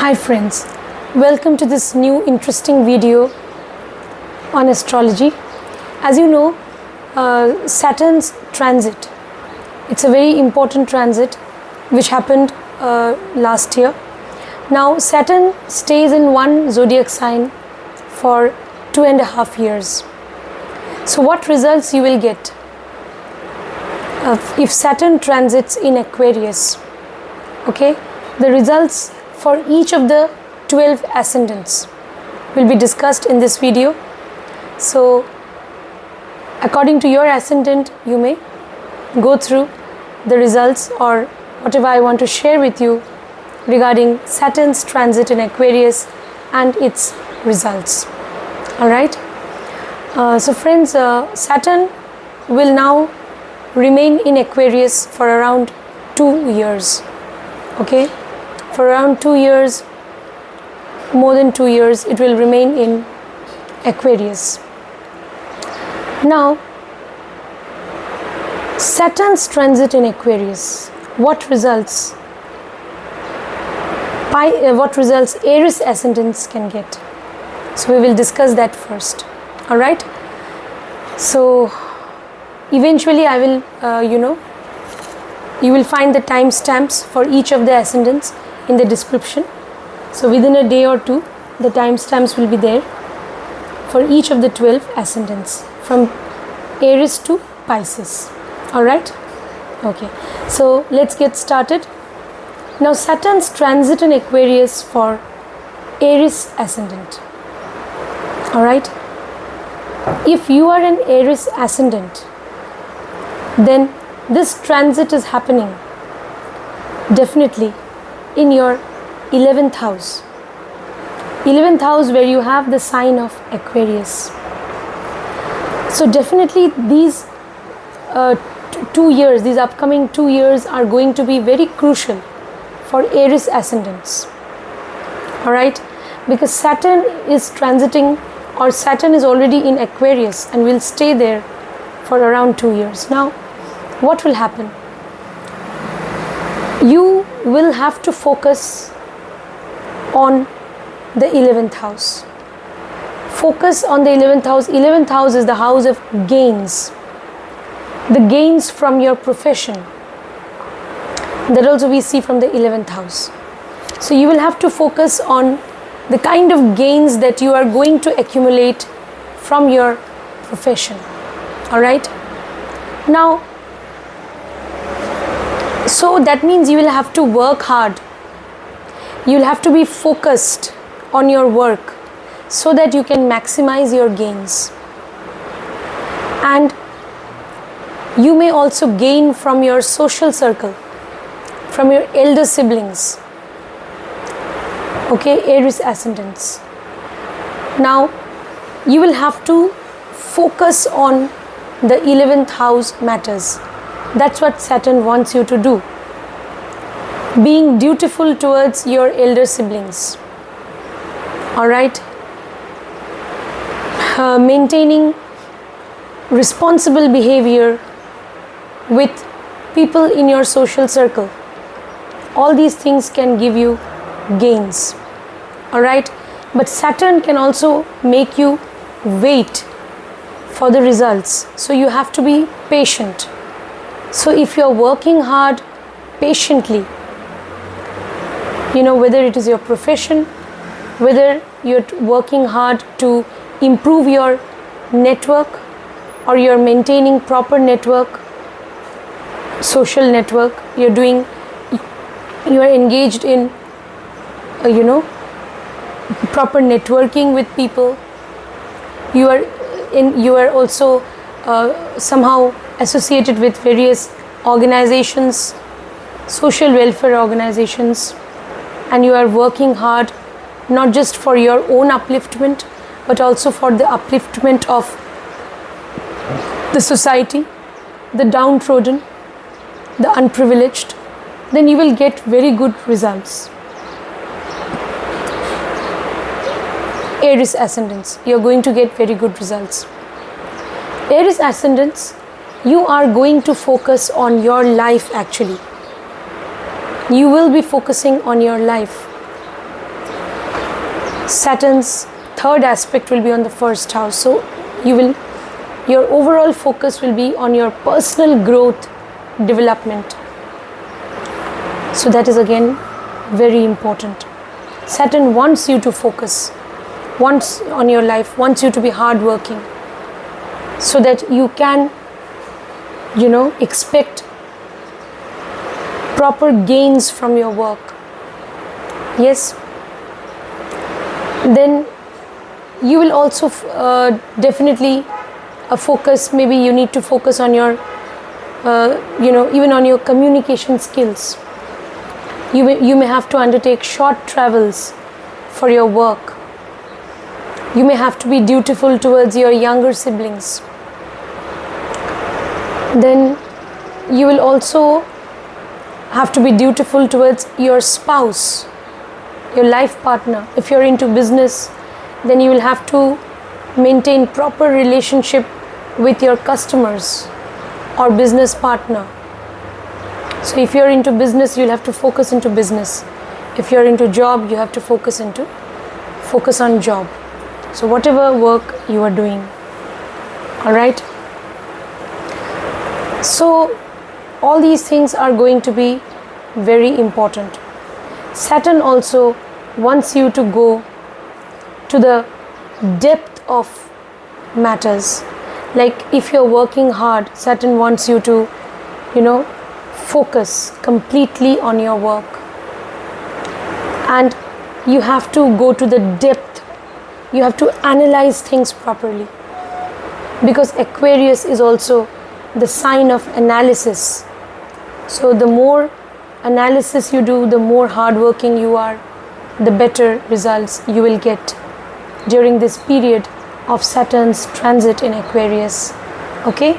Hi friends, welcome to this new interesting video on astrology. As you know, Saturn's transit, it's a very important transit which happened last year. Now Saturn stays in one zodiac sign for 2.5 years. So what results you will get if Saturn transits in Aquarius? Okay, the results for each of the 12 ascendants will be discussed in this video. So according to your ascendant, you may go through the results or whatever I want to share with you regarding Saturn's transit in Aquarius and its results. Alright, so friends, Saturn will now remain in Aquarius for around 2 years. Okay, for around 2 years, more than 2 years, it will remain in Aquarius. Now, Saturn's transit in Aquarius, what results? What results Aries Ascendants can get? So we will discuss that first. All right. So eventually, I will, you will find the timestamps for each of the ascendants in the description. So within a day or two, the timestamps will be there for each of the 12 ascendants from Aries to Pisces. All right. Okay. So let's get started. Now Saturn's transit in Aquarius for Aries Ascendant. All right. If you are an Aries Ascendant, then this transit is happening definitely in your 11th house. 11th house where you have the sign of Aquarius. So definitely these 2 years, these upcoming 2 years are going to be very crucial for Aries Ascendants. Alright, because Saturn is transiting, or Saturn is already in Aquarius and will stay there for around 2 years. Now, what will happen? You will have to focus on the 11th house. Focus on the 11th house. 11th house is the house of gains. The gains from your profession. That also we see from the 11th house. So you will have to focus on the kind of gains that you are going to accumulate from your profession. Alright? Now, so that means you will have to work hard. You will have to be focused on your work so that you can maximize your gains. And you may also gain from your social circle, from your elder siblings. Okay, Aries Ascendants. Now, you will have to focus on the 11th house matters. That's what Saturn wants you to do. Being dutiful towards your elder siblings. Alright? Maintaining responsible behavior with people in your social circle. All these things can give you gains. Alright? But Saturn can also make you wait for the results. So you have to be patient. So if you're working hard patiently, whether it is your profession, whether you're working hard to improve your network or you're maintaining proper network, social network, you are engaged in, proper networking with people, you are also somehow associated with various organizations, social welfare organizations, and you are working hard not just for your own upliftment but also for the upliftment of the society, the downtrodden, the unprivileged, then you will get very good results. Aries Ascendants, you are going to get very good results. Aries Ascendants, you are going to focus on your life actually. You will be focusing on your life. Saturn's third aspect will be on the first house. So your overall focus will be on your personal growth, development. So that is again very important. Saturn wants you to focus, wants on your life, wants you to be hardworking, so that you can, expect proper gains from your work. Yes. Then you will also definitely focus, maybe you need to focus on your, even on your communication skills. You may have to undertake short travels for your work. You may have to be dutiful towards your younger siblings. Then you will also have to be dutiful towards your spouse, your life partner. If you're into business, then you will have to maintain proper relationship with your customers or business partner. So if you're into business, you'll have to focus into business. If you're into job, you have to focus on job. So whatever work you are doing, all right. So all these things are going to be very important. Saturn also wants you to go to the depth of matters. Like if you're working hard, Saturn wants you to, focus completely on your work. And you have to go to the depth. You have to analyze things properly. Because Aquarius is also the sign of analysis. So the more analysis you do, the more hardworking you are, the better results you will get during this period of Saturn's transit in Aquarius. Okay?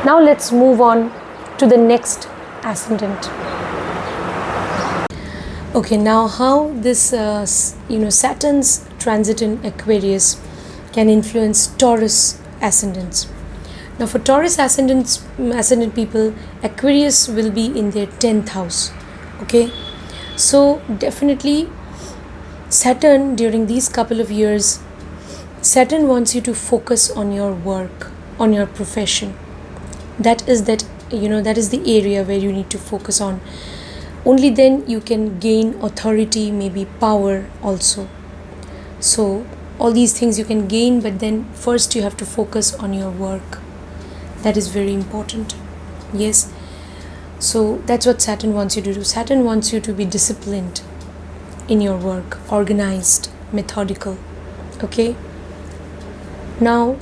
Now let's move on to the next ascendant. Okay, now how this Saturn's transit in Aquarius can influence Taurus Ascendants. Now for Taurus ascendant people, Aquarius will be in their 10th house. Okay, so definitely Saturn, during these couple of years, Saturn wants you to focus on your work, on your profession. That is the area where you need to focus on. Only then you can gain authority, maybe power also. So all these things you can gain, but then first you have to focus on your work. That is very important. Yes. So that's what Saturn wants you to do. Saturn wants you to be disciplined in your work, organized, methodical. Okay. Now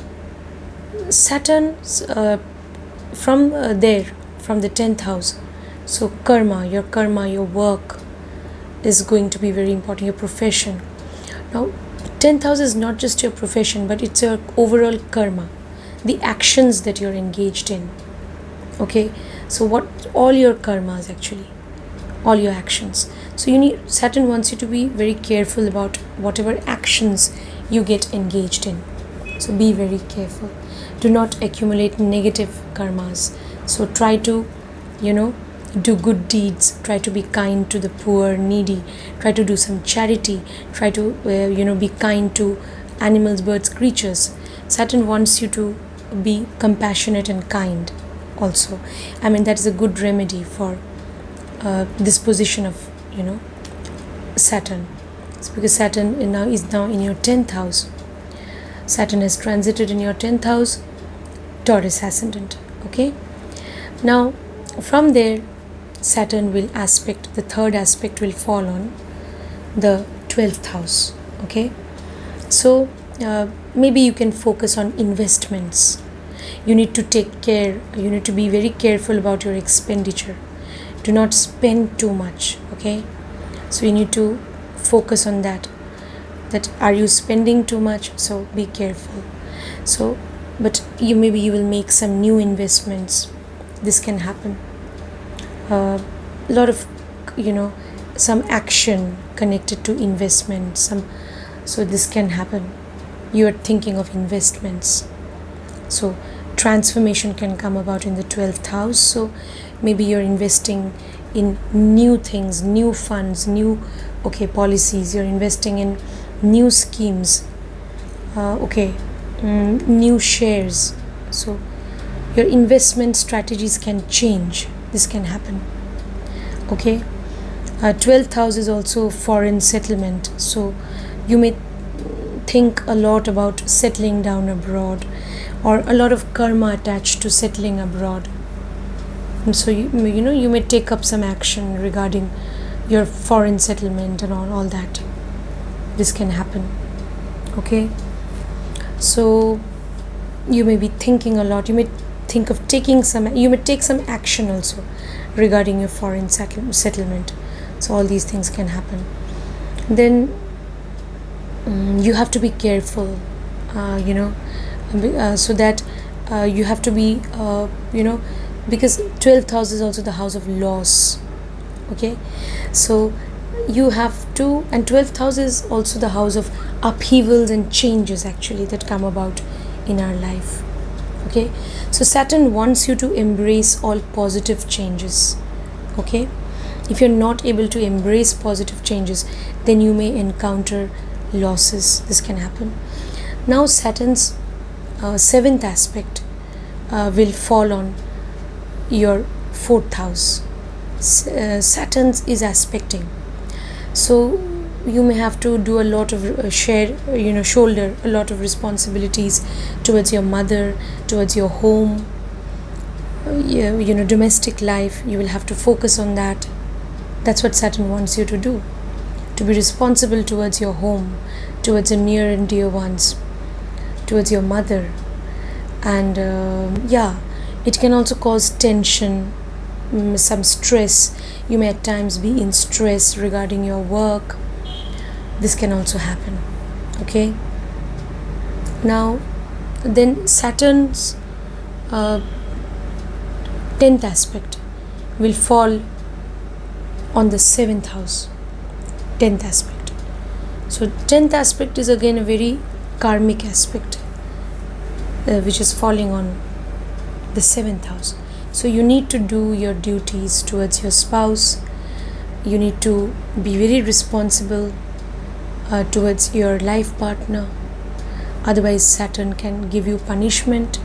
Saturn from the 10th house, so your work is going to be very important, your profession. Now 10th house is not just your profession, but it's your overall karma, the actions that you're engaged in. Okay, so what all your karmas, actually all your actions. So Saturn wants you to be very careful about whatever actions you get engaged in. So be very careful. Do not accumulate negative karmas. So try to, do good deeds. Try to be kind to the poor, needy. Try to do some charity. Try to, be kind to animals, birds, creatures. Saturn wants you to be compassionate and kind also. I mean, that is a good remedy for this position of, Saturn. It's because Saturn is now in your 10th house. Saturn has transited in your 10th house, Taurus Ascendant. Okay. Now from there, Saturn will aspect, the third aspect will fall on the 12th house. Okay. So maybe you can focus on investments. You need to take care, you need to be very careful about your expenditure. Do not spend too much. Okay. So you need to focus on that are you spending too much? So be careful. So but you will make some new investments. This can happen. A lot of some action connected to investment, so this can happen. You are thinking of investments, so transformation can come about in the 12th house. So maybe you're investing in new things, new funds, new policies. You're investing in new schemes, new shares. So your investment strategies can change. This can happen. 12th house is also foreign settlement, so you may think a lot about settling down abroad, or a lot of karma attached to settling abroad. And so you may take up some action regarding your foreign settlement and all that. This can happen. So you may be thinking a lot. You may think of you may take some action also regarding your foreign settlement. So all these things can happen. Then you have to be careful, so that you have to be, because 12th house is also the house of loss. So you have to, and 12th house is also the house of upheavals and changes actually that come about in our life. So Saturn wants you to embrace all positive changes. If you're not able to embrace positive changes, then you may encounter losses. This can happen. Now Saturn's 7th aspect will fall on your 4th house. Saturn is aspecting, so you may have to do a lot of shoulder a lot of responsibilities towards your mother, towards your home, domestic life. You will have to focus on that. That's what Saturn wants you to do, to be responsible towards your home, towards your near and dear ones, towards your mother. And it can also cause tension, some stress. You may at times be in stress regarding your work. This can also happen. Now then Saturn's 10th aspect will fall on the 7th house. 10th aspect. So 10th aspect is again a very karmic aspect, which is falling on the 7th house. So you need to do your duties towards your spouse. You need to be very responsible towards your life partner. Otherwise Saturn can give you punishment.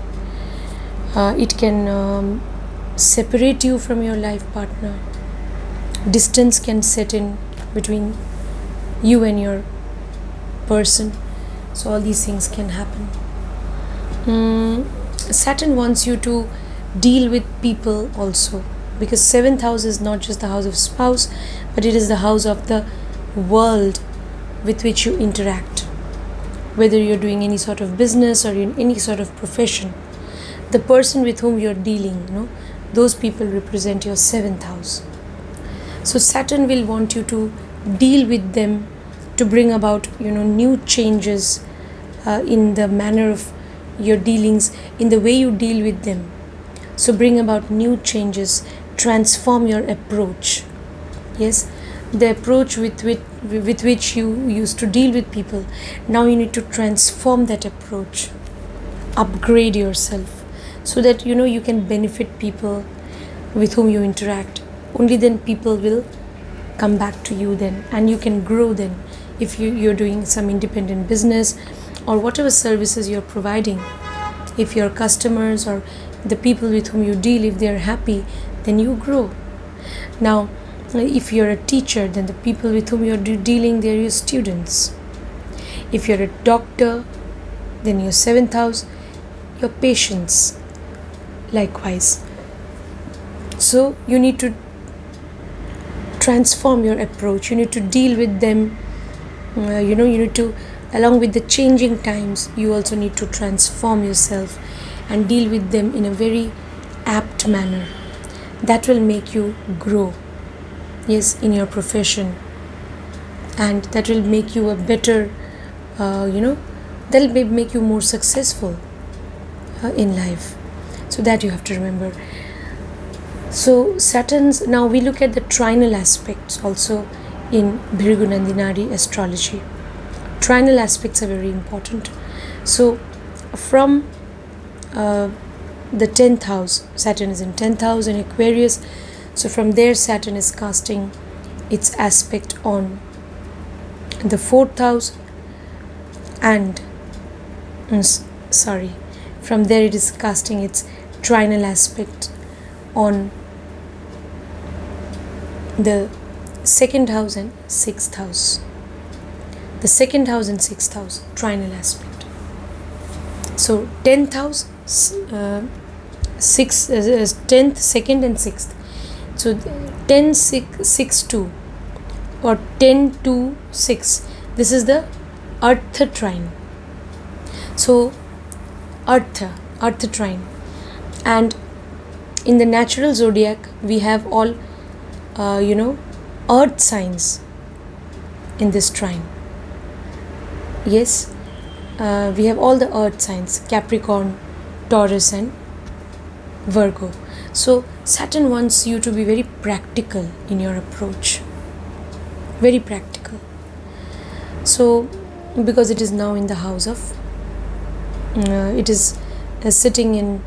It can separate you from your life partner. Distance can set in between you and your person. So all these things can happen. Saturn wants you to deal with people also, because 7th house is not just the house of spouse, but it is the house of the world with which you interact. Whether you're doing any sort of business or in any sort of profession, the person with whom you're dealing, those people represent your 7th house. So Saturn will want you to deal with them, to bring about new changes in the manner of your dealings, in the way you deal with them. So bring about new changes, transform your approach. Yes, the approach with which you used to deal with people, now you need to transform that approach, upgrade yourself, so that you can benefit people with whom you interact. Only then people will come back to you then, and you can grow then. If you're doing some independent business or whatever services you're providing, if your customers or the people with whom you deal, if they're happy, then you grow. Now if you're a teacher, then the people with whom you're dealing, they're your students. If you're a doctor, then your 7th house, your patients. Likewise. So you need to transform your approach. You need to deal with them. You need to, along with the changing times, you also need to transform yourself and deal with them in a very apt manner. That will make you grow, yes, in your profession, and that will make you a better, that'll make you more successful in life. So that you have to remember. So Saturn's, now we look at the trinal aspects also in Virgo Nandinari astrology. Trinal aspects are very important. So from the 10th house, Saturn is in 10th house in Aquarius, So from there Saturn is casting its aspect on the 4th house, and from there it is casting its trinal aspect on the 2nd house and 6th house. The 2nd house and 6th house trinal aspect. So 10th house, 10th, 2nd and 6th. So 10, 6, 2 or 10, 2, 6. This is the Earth trine. So Earth trine. And in the natural zodiac, we have all, earth signs in this trine. Yes, we have all the earth signs: Capricorn, Taurus and Virgo. So Saturn wants you to be very practical in your approach. Very practical. So because it is now in the house of, it is sitting in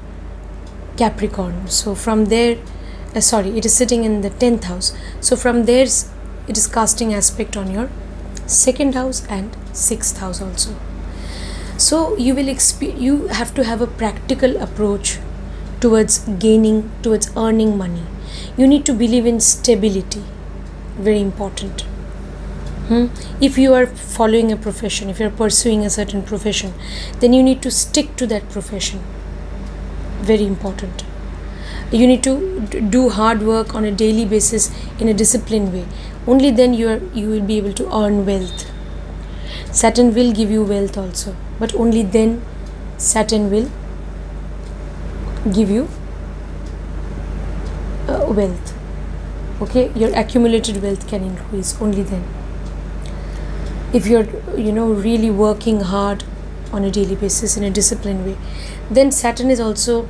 Capricorn. So from there, it is sitting in the 10th house. So from there it is casting aspect on your 2nd house and 6th house also. So you have to have a practical approach towards earning money. You need to believe in stability. Very important. If you are following a profession, if you are pursuing a certain profession, then you need to stick to that profession. Very important. You need to do hard work on a daily basis in a disciplined way. Only then you will be able to earn wealth. Saturn will give you wealth also, but only then Saturn will give you wealth. Okay, your accumulated wealth can increase only then. If you're really working hard on a daily basis in a disciplined way, then Saturn is also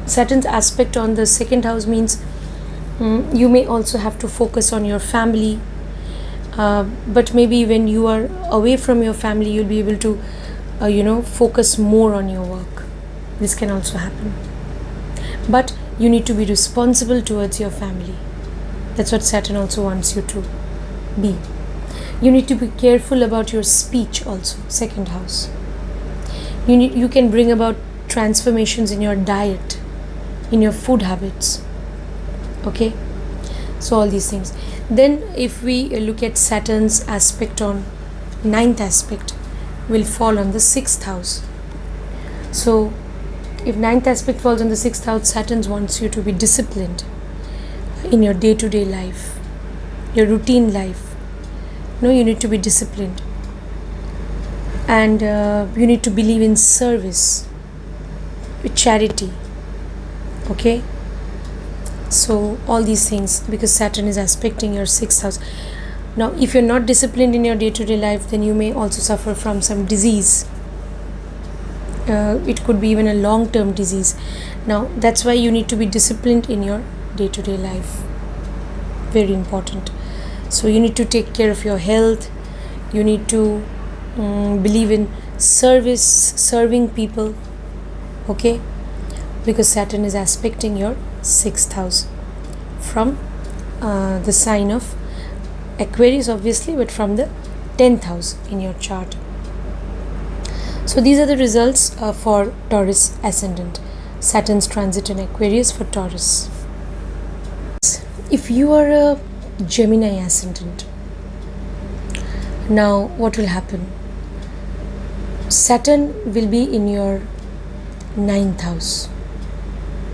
Saturn's aspect on the 2nd house means you may also have to focus on your family, but maybe when you are away from your family, you'll be able to focus more on your work. This can also happen, but you need to be responsible towards your family. That's what Saturn also wants you to be. You need to be careful about your speech also, 2nd house. You can bring about transformations in your diet, in your food habits. Okay, so all these things. Then if we look at Saturn's aspect on 9th aspect, will fall on the 6th house. So if 9th aspect falls on the 6th house, Saturn wants you to be disciplined in your day-to-day life, your routine life. You need to be disciplined, and you need to believe in service, with charity. Okay, so all these things, because Saturn is aspecting your 6th house. Now if you're not disciplined in your day-to-day life, then you may also suffer from some disease. It could be even a long-term disease. Now that's why you need to be disciplined in your day-to-day life. Very important. So you need to take care of your health. You need to believe in service, serving people. Okay, because Saturn is aspecting your 6th house from the sign of Aquarius, obviously, but from the 10th house in your chart. So these are the results for Taurus Ascendant. Saturn's transit in Aquarius for Taurus. If you are a Gemini Ascendant, now what will happen? Saturn will be in your 9th house.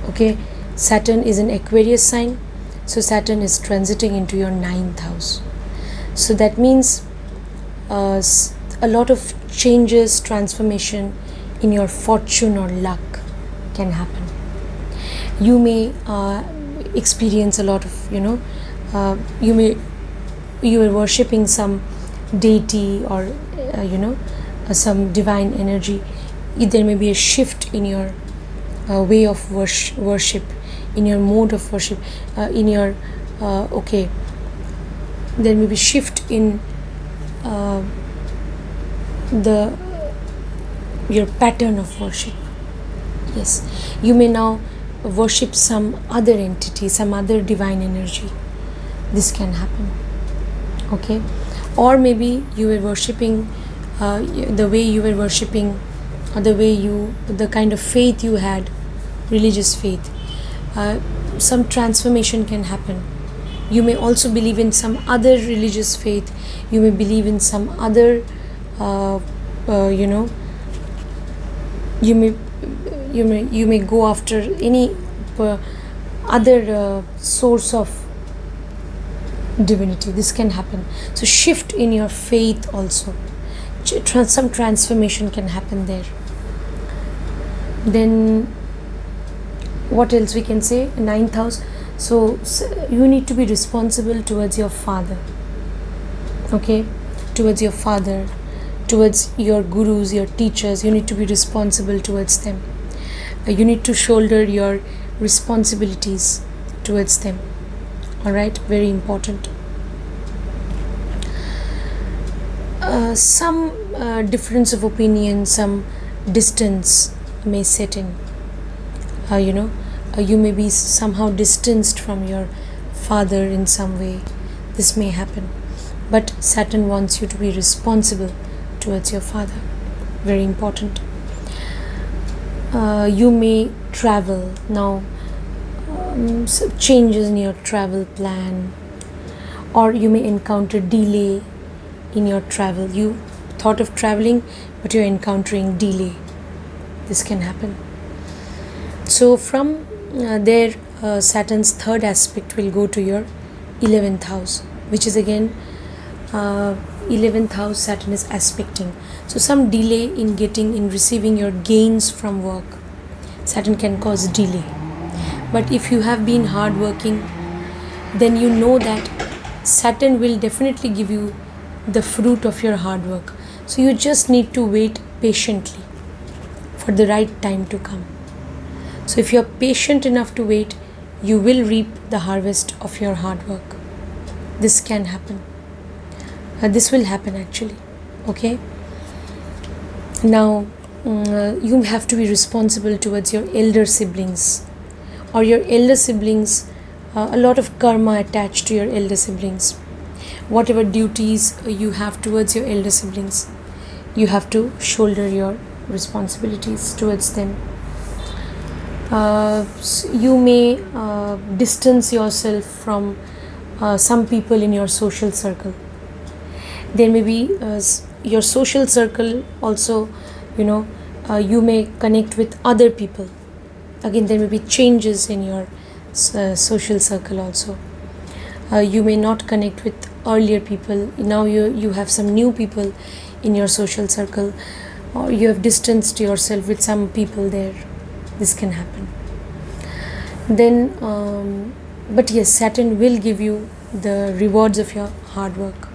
Okay, Saturn is an Aquarius sign, so Saturn is transiting into your 9th house. So that means a lot of changes, transformation in your fortune or luck can happen. You may experience a lot of, you are worshipping some deity or some divine energy. There may be a shift in your way of worship, in your mode of worship, in your there may be shift in your pattern of worship. Yes, you may now worship some other entity, some other divine energy. This can happen. Okay, or maybe you were worshipping the way you were worshipping, or the kind of faith you had, religious faith. Some transformation can happen. You may also believe in some other religious faith. You may believe in some other you may go after any other source of divinity. This can happen. So shift in your faith also. Some transformation can happen there. Then what else we can say? 9th house. So you need to be responsible towards your father. Okay, towards your father, towards your gurus, your teachers. You need to be responsible towards them. You need to shoulder your responsibilities towards them. All right, very important. Some difference of opinion, some distance may set in. You may be somehow distanced from your father in some way. This may happen. But Saturn wants you to be responsible towards your father. Very important. You may travel now. Some changes in your travel plan, or you may encounter delay in your travel. You thought of traveling, but you're encountering delay. This can happen. So from there, Saturn's third aspect will go to your 11th house, which is again 11th house. Saturn is aspecting. So some delay in receiving your gains from work. Saturn can cause delay. But if you have been hardworking, then you know that Saturn will definitely give you the fruit of your hard work. So you just need to wait patiently for the right time to come. So if you are patient enough to wait, you will reap the harvest of your hard work. This can happen. This will happen actually. Okay. Now you have to be responsible towards your elder siblings. Or your elder siblings, a lot of karma attached to your elder siblings. Whatever duties you have towards your elder siblings, you have to shoulder your responsibilities towards them. You may distance yourself from some people in your social circle. There may be your social circle also, you may connect with other people. Again, there may be changes in your social circle also. You may not connect with earlier people. Now you have some new people in your social circle, or you have distanced yourself with some people there. This can happen. Then, but yes, Saturn will give you the rewards of your hard work.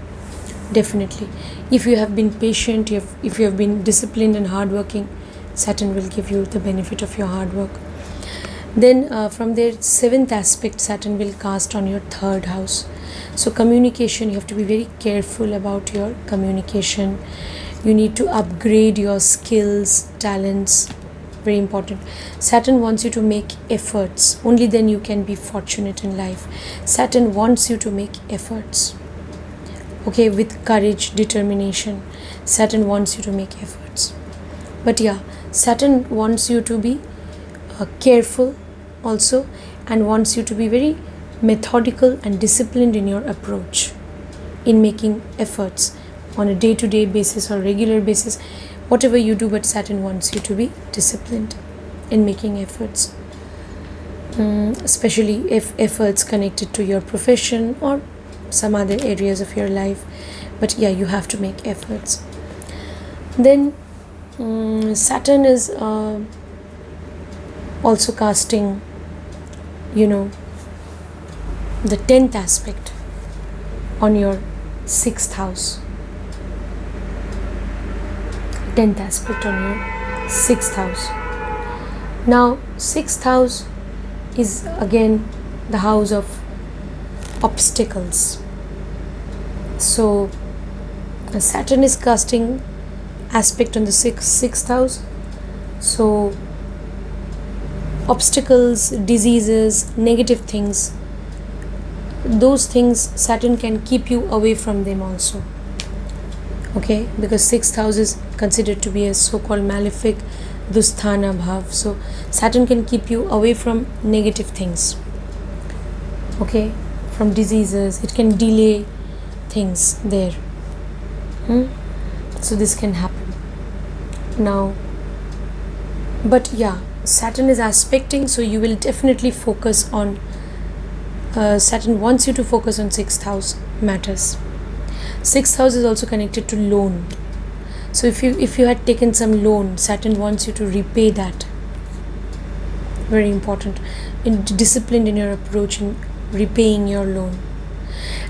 Definitely. If you have been patient, if you have been disciplined and hardworking, Saturn will give you the benefit of your hard work. Then from there, 7th aspect Saturn will cast on your 3rd house. So communication, you have to be very careful about your communication. You need to upgrade your skills, talents. Very important. Saturn wants you to make efforts. Only then you can be fortunate in life. Saturn wants you to make efforts. Okay, with courage, determination. Saturn wants you to make efforts. But yeah, Saturn wants you to be careful also, and wants you to be very methodical and disciplined in your approach in making efforts on a day-to-day basis or regular basis, whatever you do. But Saturn wants you to be disciplined in making efforts, especially if efforts connected to your profession or some other areas of your life. But yeah, you have to make efforts. Then Saturn is also casting, the 10th aspect on your 6th house. 10th aspect on your 6th house. Now 6th house is again the house of obstacles. So Saturn is casting aspect on the 6th house. So obstacles, diseases, negative things, those things Saturn can keep you away from them also. Okay, because 6th house is considered to be a so-called malefic dusthana bhav, so Saturn can keep you away from negative things, okay, from diseases. It can delay things there. So this can happen now. But yeah, Saturn is aspecting, so you will definitely focus on Saturn wants you to focus on 6th house matters. 6th house is also connected to loan. So if you had taken some loan, Saturn wants you to repay that. Very important. Disciplined in your approach in repaying your loan.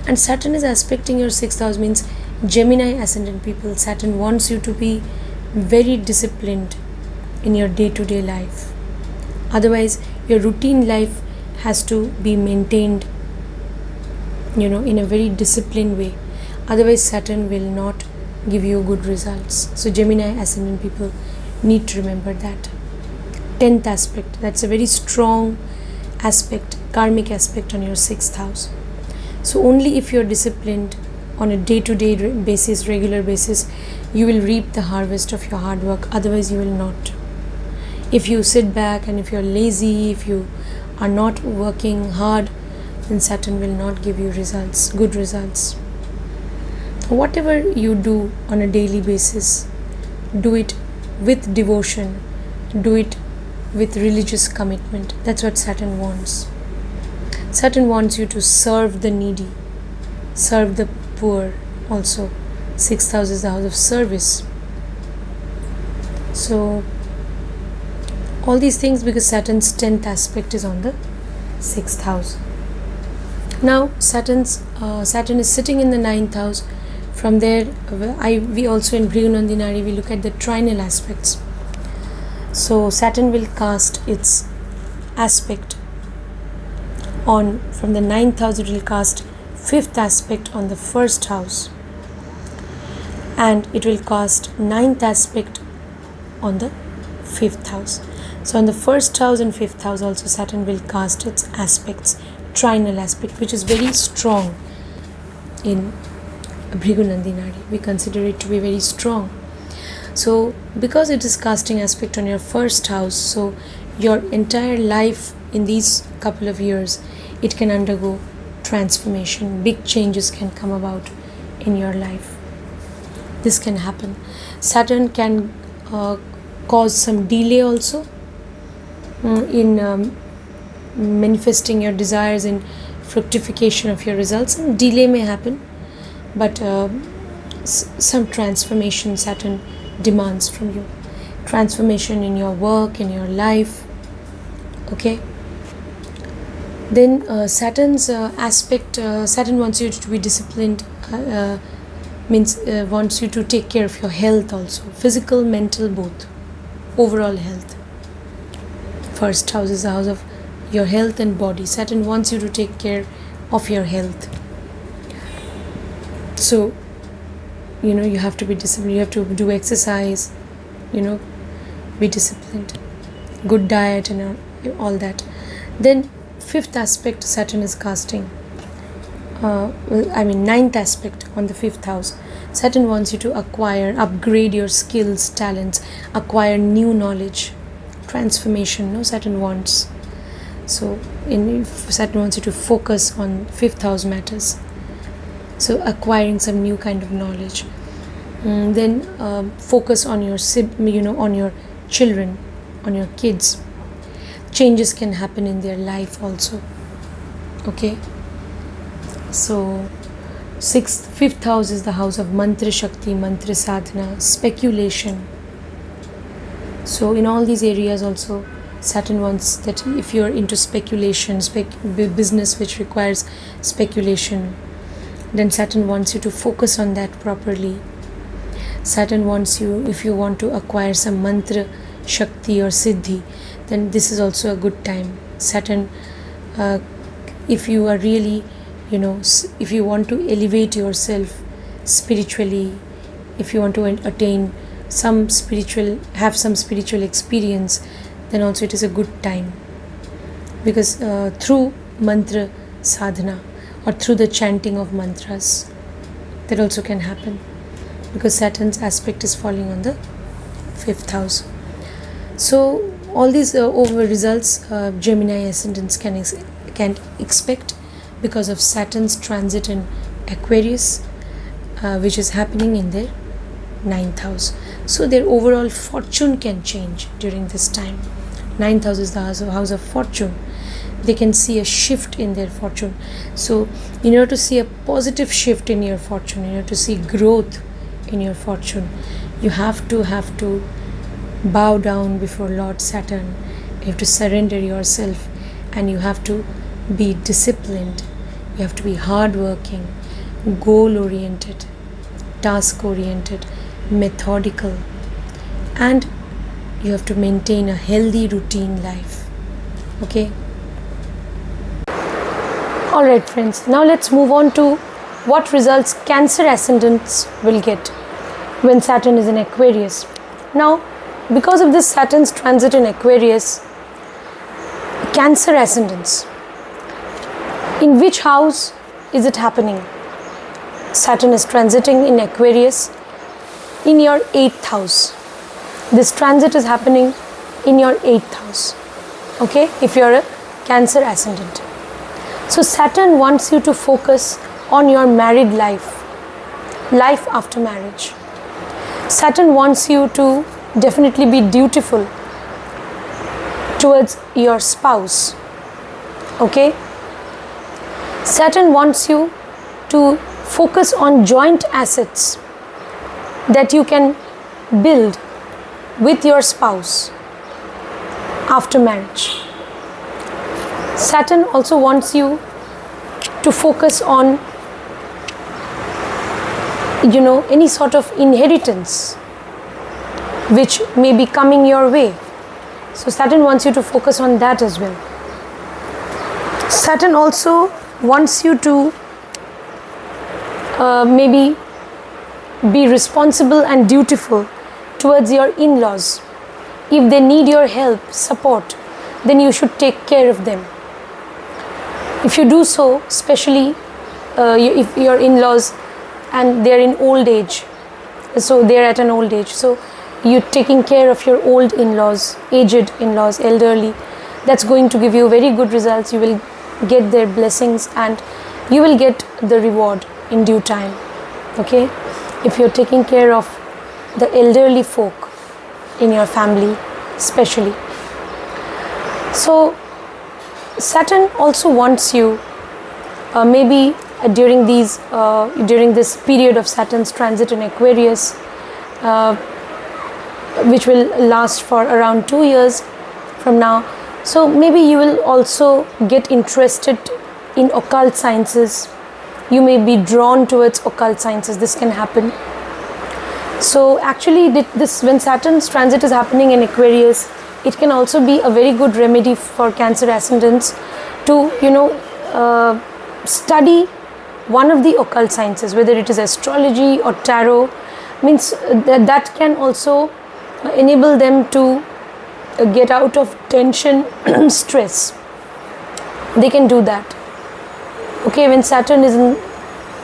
And Saturn is aspecting your 6th house, means Gemini Ascendant people. Saturn wants you to be very disciplined in your day-to-day life. Otherwise, your routine life has to be maintained, in a very disciplined way. Otherwise, Saturn will not give you good results. So Gemini Ascendant people need to remember that. 10th aspect, that's a very strong aspect, karmic aspect on your 6th house. So only if you're disciplined on a day-to-day basis, regular basis, you will reap the harvest of your hard work. Otherwise, you will not. If you sit back and if you're lazy, if you are not working hard, then Saturn will not give you results, good results. Whatever you do on a daily basis, do it with devotion, do it with religious commitment. That's what Saturn wants. Saturn wants you to serve the needy, serve the poor also. 6th house is the house of service. So all these things, because Saturn's 10th aspect is on the 6th house. Now Saturn is sitting in the 9th house. From there, we also in Bhrigunandinari, we look at the trinal aspects. So Saturn will cast its aspect on, from the 9th house, it will cast 5th aspect on the 1st house. And it will cast 9th aspect on the 5th house. So on the 1st house and 5th house also Saturn will cast its aspects, trinal aspect, which is very strong in Bhrigunandinari. We consider it to be very strong. So because it is casting aspect on your 1st house, so your entire life in these couple of years, it can undergo transformation. Big changes can come about in your life. This can happen. Saturn can cause some delay also in manifesting your desires, in fructification of your results. And delay may happen, but some transformation Saturn demands from you. Transformation in your work, in your life. Okay. Then Saturn's aspect, Saturn wants you to be disciplined, means wants you to take care of your health also. Physical, mental, both. Overall health. 1st house is the house of your health and body. Saturn wants you to take care of your health. So, you have to be disciplined. You have to do exercise, be disciplined. Good diet and all that. Then 5th aspect Saturn is casting. 9th aspect on the 5th house. Saturn wants you to acquire, upgrade your skills, talents, acquire new knowledge, transformation. Saturn wants. So Saturn wants you to focus on 5th house matters. So acquiring some new kind of knowledge. Then focus on your on your children, on your kids. Changes can happen in their life also. Okay. So 5th house is the house of mantra shakti, mantra sadhana, speculation. So in all these areas also Saturn wants that if you are into speculation, business which requires speculation, then Saturn wants you to focus on that properly. Saturn wants you, if you want to acquire some mantra shakti or siddhi, then this is also a good time. Saturn, if you are really, if you want to elevate yourself spiritually, if you want to attain have some spiritual experience, then also it is a good time. because through mantra sadhana or through the chanting of mantras, that also can happen, because Saturn's aspect is falling on the 5th house. So all these over results Gemini Ascendants can expect because of Saturn's transit in Aquarius, which is happening in their 9th house. So their overall fortune can change during this time. 9th house is the house of fortune. They can see a shift in their fortune. So in order to see a positive shift in your fortune, in order to see growth in your fortune, you have to bow down before Lord Saturn. You have to surrender yourself, and you have to be disciplined. You have to be hardworking, goal-oriented, task-oriented, methodical, and you have to maintain a healthy routine life. Okay? Alright friends, now let's move on to what results Cancer Ascendants will get when Saturn is in Aquarius. Now, because of this Saturn's transit in Aquarius, Cancer Ascendants, in which house is it happening? Saturn is transiting in Aquarius in your 8th house. This transit is happening in your 8th house. Okay, if you're a Cancer Ascendant. So Saturn wants you to focus on your married life after marriage. Saturn wants you to definitely be dutiful towards your spouse. Okay? Saturn wants you to focus on joint assets that you can build with your spouse after marriage. Saturn also wants you to focus on, any sort of inheritance which may be coming your way. So Saturn wants you to focus on that as well. Saturn also wants you to maybe be responsible and dutiful towards your in-laws. If they need your help, support, then you should take care of them. If you do so, especially if your in-laws and they're in old age, so they're at an old age, so you're taking care of your old in-laws, aged in-laws, elderly, that's going to give you very good results. You will get their blessings and you will get the reward in due time. Okay? If you're taking care of the elderly folk in your family, especially. So Saturn also wants you maybe during this period of Saturn's transit in Aquarius, which will last for around 2 years from now. So maybe you will also get interested in occult sciences. You may be drawn towards occult sciences. This can happen. So actually when Saturn's transit is happening in Aquarius, it can also be a very good remedy for Cancer Ascendants to study one of the occult sciences, whether it is astrology or tarot. Means that can also enable them to get out of tension, stress. They can do that. Okay, when Saturn is in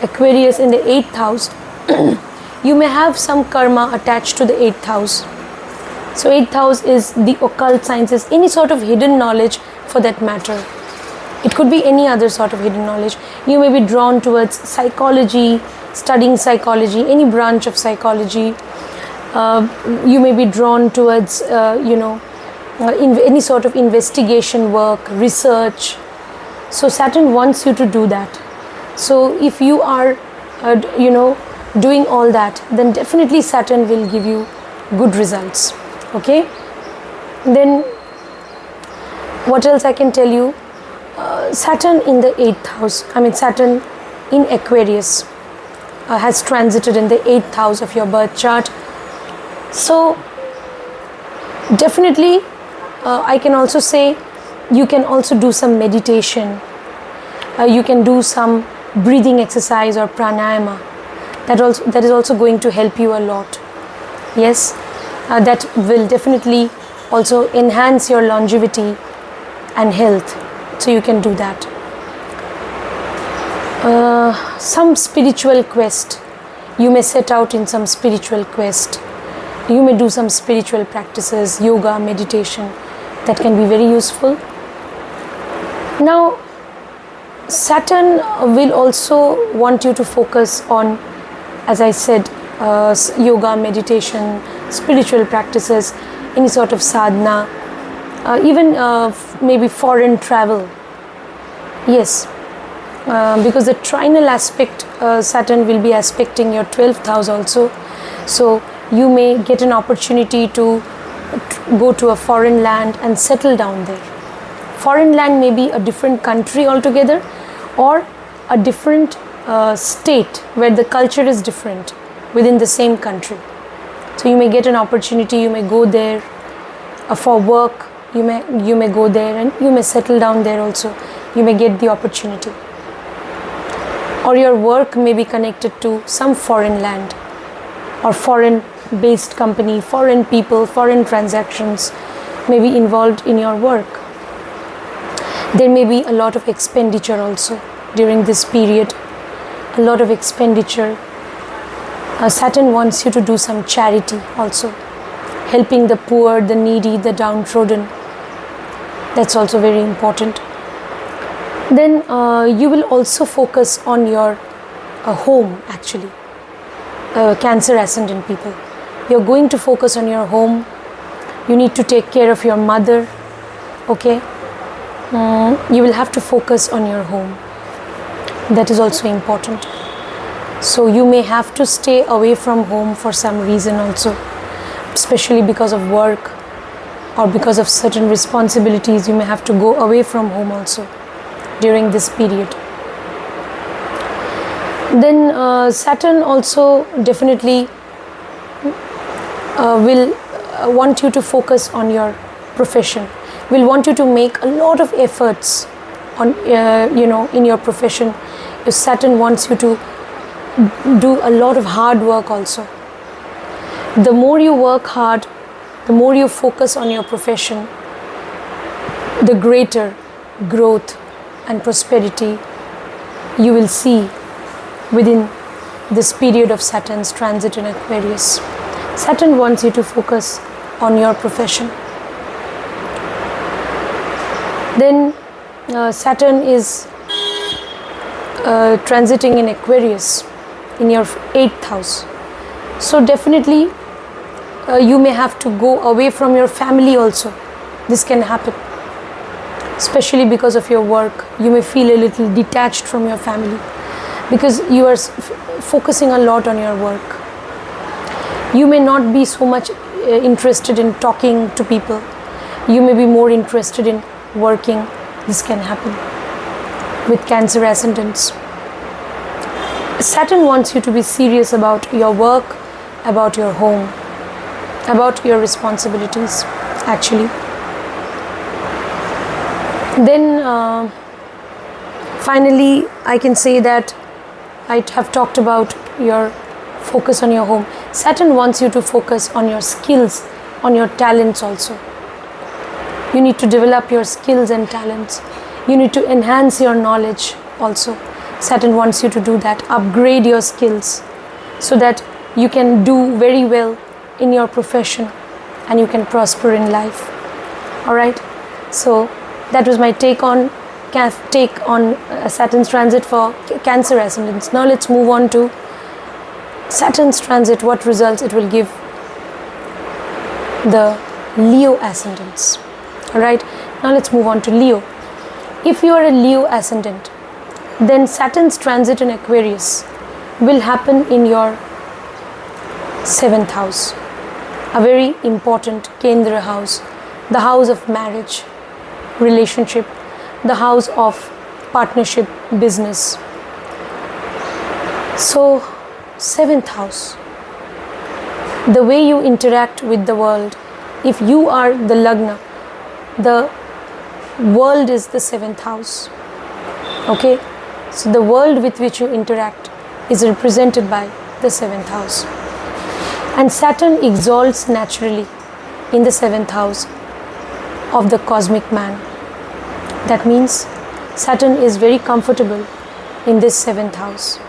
Aquarius in the 8th house, you may have some karma attached to the 8th house. So 8th house is the occult sciences, any sort of hidden knowledge for that matter. It could be any other sort of hidden knowledge. You may be drawn towards psychology, studying psychology, any branch of psychology. You may be drawn towards, any sort of investigation work, research. So Saturn wants you to do that. So if you are, doing all that, then definitely Saturn will give you good results. Okay? Then what else I can tell you? Saturn in the 8th house, Saturn in Aquarius has transited in the 8th house of your birth chart. So definitely I can also say you can also do some meditation. You can do some breathing exercise or pranayama. That is also going to help you a lot. Yes, that will definitely also enhance your longevity and health. So you can do that. Some spiritual quest. You may set out in some spiritual quest. You may do some spiritual practices, yoga, meditation. That can be very useful. Now, Saturn will also want you to focus on, as I said, yoga, meditation, spiritual practices, any sort of sadhana, even maybe foreign travel. Yes, because the trinal aspect, Saturn will be aspecting your 12th house also. So you may get an opportunity to go to a foreign land and settle down there. Foreign land may be a different country altogether, or a different state where the culture is different within the same country. So you may get an opportunity, you may go there for work, you may go there and you may settle down there also. You may get the opportunity. Or your work may be connected to some foreign land or foreign based company, foreign people, foreign transactions may be involved in your work. There may be a lot of expenditure also during this period, a lot of expenditure. Saturn wants you to do some charity also, helping the poor, the needy, the downtrodden. That's also very important. Then you will also focus on your home actually, Cancer Ascendant people. You're going to focus on your home. You need to take care of your mother, okay? You will have to focus on your home. That is also important. So you may have to stay away from home for some reason also, especially because of work or because of certain responsibilities. You may have to go away from home also during this period. Then Saturn also definitely will want you to focus on your profession, will want you to make a lot of efforts on in your profession. If Saturn wants you to do a lot of hard work also. The more you work hard, the more you focus on your profession, the greater growth and prosperity you will see within this period of Saturn's transit in Aquarius. Saturn wants you to focus on your profession. Then Saturn is transiting in Aquarius in your 8th house. So definitely you may have to go away from your family also. This can happen, especially because of your work. You may feel a little detached from your family because you are focusing a lot on your work. You may not be so much interested in talking to people. You may be more interested in working. This can happen with Cancer Ascendants. Saturn wants you to be serious about your work, about your home, about your responsibilities actually. Then finally I can say that I have talked about your focus on your home. Saturn wants you to focus on your skills, on your talents also. You need to develop your skills and talents. You need to enhance your knowledge also. Saturn wants you to do that, upgrade your skills so that you can do very well in your profession and you can prosper in life. Alright, so that was my take on Saturn's transit for Cancer Ascendants. Now let's move on to Saturn's transit, what results it will give the Leo Ascendants. Alright, now let's move on to Leo. If you are a Leo Ascendant, then Saturn's transit in Aquarius will happen in your 7th house, a very important Kendra house, the house of marriage, relationship, the house of partnership, business. So 7th house, the way you interact with the world. If you are the Lagna, the world is the 7th house. Okay, so the world with which you interact is represented by the 7th house. And Saturn exalts naturally in the 7th house of the cosmic man. That means Saturn is very comfortable in this 7th house.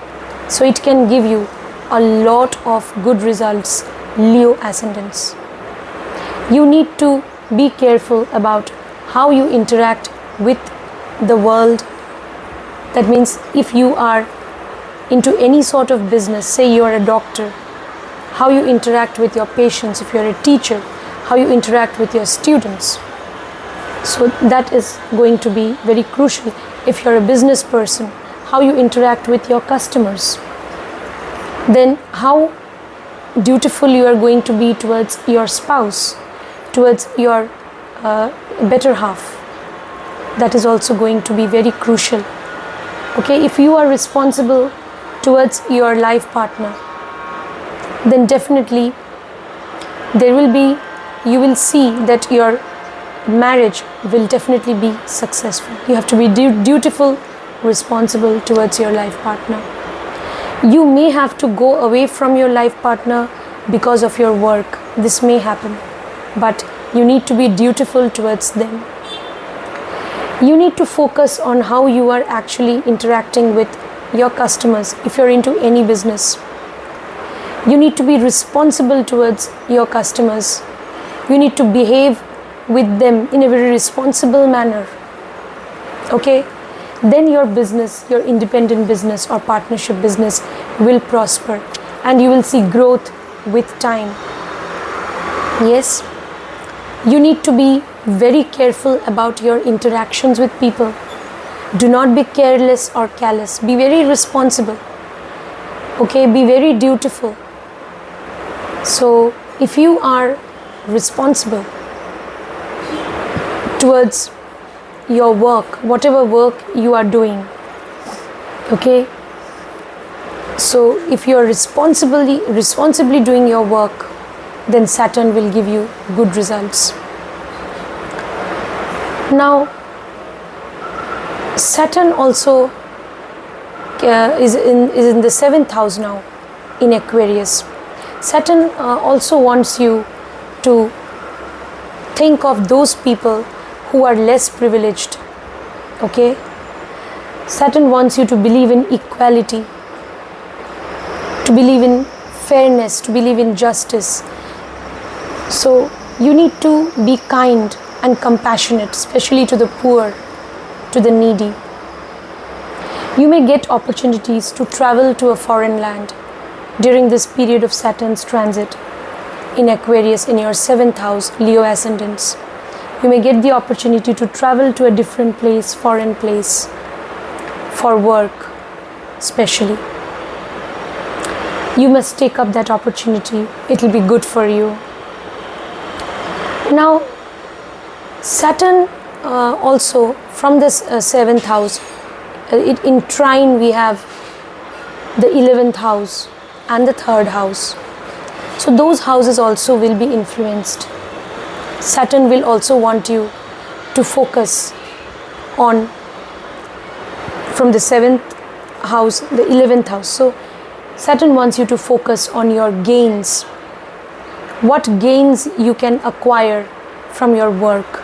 So it can give you a lot of good results, Leo Ascendants. You need to be careful about how you interact with the world. That means if you are into any sort of business, say you are a doctor, how you interact with your patients. If you are a teacher, how you interact with your students. So that is going to be very crucial. If you are a business person, how you interact with your customers. Then how dutiful you are going to be towards your spouse, towards your better half. That is also going to be very crucial. Okay, if you are responsible towards your life partner, then definitely you will see that your marriage will definitely be successful. You have to be dutiful, responsible towards your life partner. You may have to go away from your life partner because of your work. This may happen, but you need to be dutiful towards them. You need to focus on how you are actually interacting with your customers. If you're into any business, you need to be responsible towards your customers. You need to behave with them in a very responsible manner. Okay? Then your business, your independent business or partnership business will prosper and you will see growth with time. Yes? You need to be very careful about your interactions with people. Do not be careless or callous. Be very responsible. Okay? Be very dutiful. So, if you are responsible towards your work, whatever work you are doing, okay? So, if you are responsibly doing your work, then Saturn will give you good results. Now, Saturn also is in the 7th house now, in Aquarius. Saturn also wants you to think of those people who are less privileged. Okay? Saturn wants you to believe in equality, to believe in fairness, to believe in justice. So you need to be kind and compassionate, especially to the poor, to the needy. You may get opportunities to travel to a foreign land during this period of Saturn's transit in Aquarius in your 7th house, Leo Ascendants. You may get the opportunity to travel to a different place, foreign place, for work especially. You must take up that opportunity. It will be good for you. Now, Saturn also from this 7th house, in trine we have the 11th house and the 3rd house. So those houses also will be influenced. Saturn will also want you to focus on, from the 7th house, the 11th house. So Saturn wants you to focus on your gains. What gains you can acquire from your work.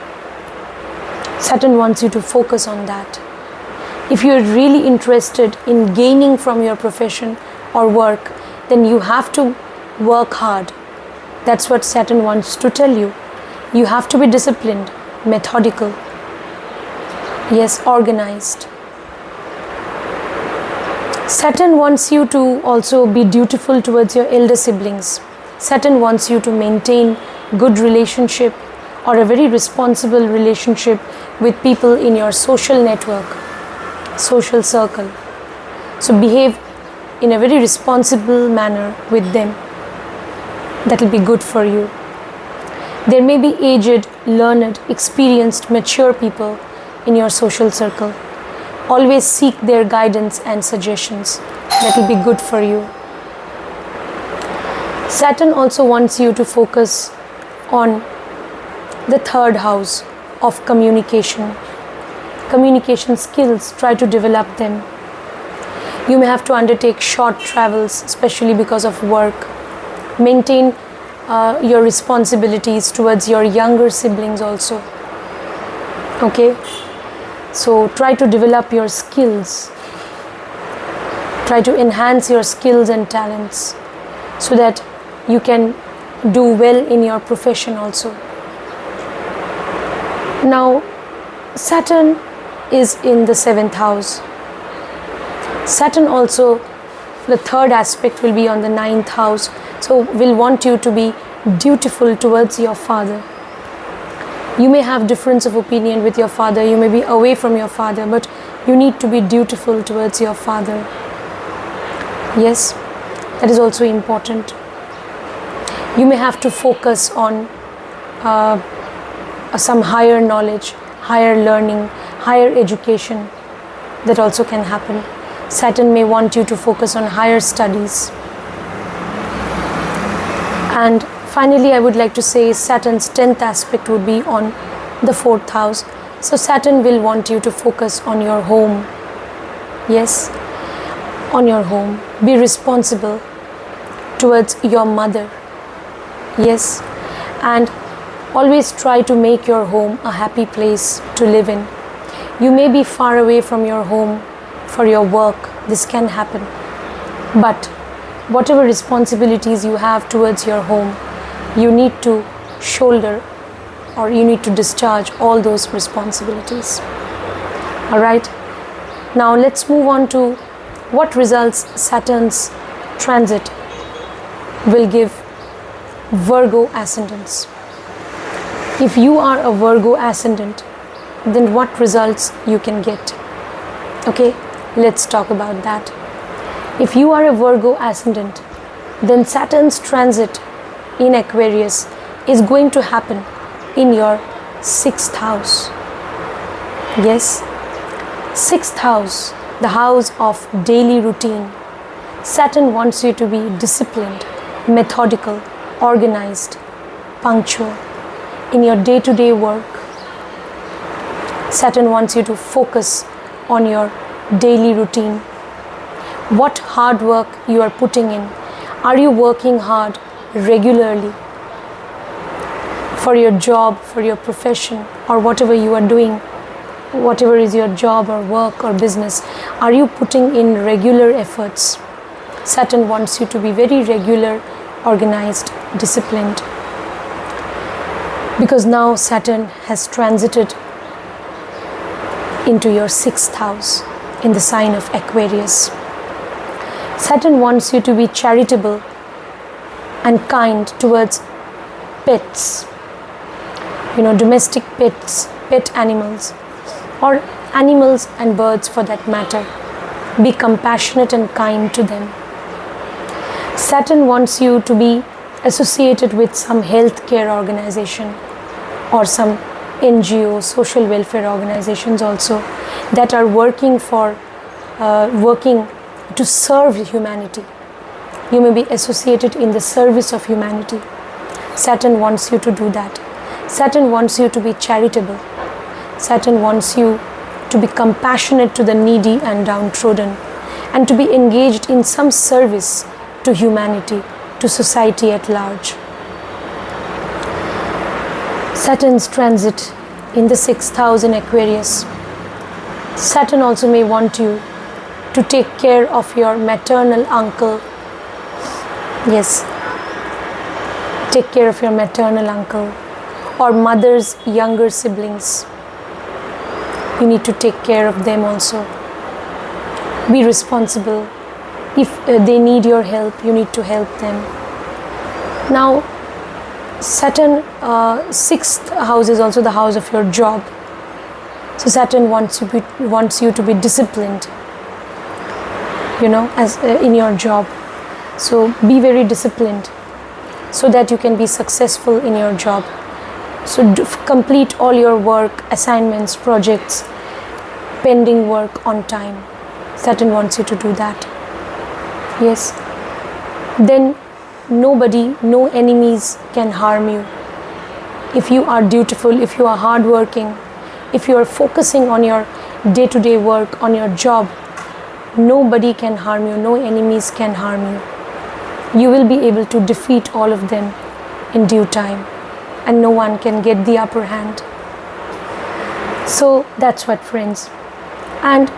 Saturn wants you to focus on that. If you're really interested in gaining from your profession or work, then you have to work hard. That's what Saturn wants to tell you. You have to be disciplined, methodical, yes, organized. Saturn wants you to also be dutiful towards your elder siblings. Saturn wants you to maintain good relationship or a very responsible relationship with people in your social network, social circle. So behave in a very responsible manner with them. That will be good for you. There may be aged, learned, experienced, mature people in your social circle. Always seek their guidance and suggestions. That will be good for you. Saturn also wants you to focus on the 3rd house of communication. Communication skills, try to develop them. You may have to undertake short travels, especially because of work. Maintain your responsibilities towards your younger siblings also. Okay? So try to develop your skills. Try to enhance your skills and talents so that you can do well in your profession also. Now, Saturn is in the 7th house. Saturn also, the third aspect will be on the 9th house. So will want you to be dutiful towards your father. You may have difference of opinion with your father. You may be away from your father, but you need to be dutiful towards your father. Yes, that is also important. You may have to focus on some higher knowledge, higher learning, higher education. That also can happen. Saturn may want you to focus on higher studies. And finally, I would like to say Saturn's 10th aspect would be on the 4th house. So Saturn will want you to focus on your home. Yes, on your home. Be responsible towards your mother. Yes, and always try to make your home a happy place to live in. You may be far away from your home for your work. This can happen. But whatever responsibilities you have towards your home, you need to shoulder or you need to discharge all those responsibilities. Alright, now let's move on to what results Saturn's transit will give Virgo Ascendants. If you are a Virgo Ascendant, then what results you can get? Okay, let's talk about that. If you are a Virgo Ascendant, then Saturn's transit in Aquarius is going to happen in your 6th house. Yes, 6th house, the house of daily routine. Saturn wants you to be disciplined, methodical, organized, punctual in your day-to-day work. Saturn wants you to focus on your daily routine. What hard work you are putting in. Are you working hard regularly for your job, for your profession, or whatever you are doing, whatever is your job or work or business? Are you putting in regular efforts? Saturn wants you to be very regular, organized, disciplined. Because now Saturn has transited into your 6th house in the sign of Aquarius. Saturn wants you to be charitable and kind towards pets, domestic pets, pet animals, or animals and birds for that matter. Be compassionate and kind to them. Saturn wants you to be associated with some healthcare organization or some NGO, social welfare organizations also, that are working to serve humanity. You may be associated in the service of humanity. Saturn wants you to do that. Saturn wants you to be charitable. Saturn wants you to be compassionate to the needy and downtrodden, and to be engaged in some service to humanity, to society at large. Saturn's transit in the 6th house in Aquarius. Saturn also may want you to take care of your maternal uncle. Yes, take care of your maternal uncle or mother's younger siblings. You need to take care of them also. Be responsible. If they need your help, you need to help them. Now, Saturn 6th house is also the house of your job. So Saturn wants you to be disciplined, as in your job. So be very disciplined so that you can be successful in your job. So complete all your work, assignments, projects, pending work on time. Saturn wants you to do that. Yes. Then nobody, no enemies can harm you. If you are dutiful, if you are hardworking, if you are focusing on your day-to-day work, on your job, nobody can harm you, no enemies can harm you. You will be able to defeat all of them in due time, and no one can get the upper hand. So that's what, friends. And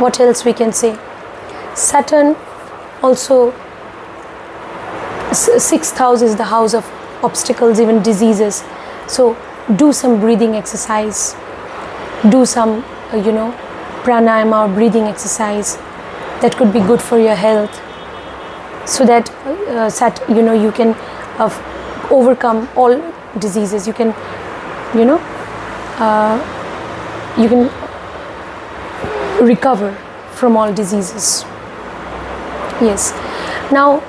what else we can say? Saturn also, 6th house is the house of obstacles, even diseases. So do some breathing exercise, do some pranayama or breathing exercise that could be good for your health, so that you can overcome all diseases. You can recover from all diseases. Yes. Now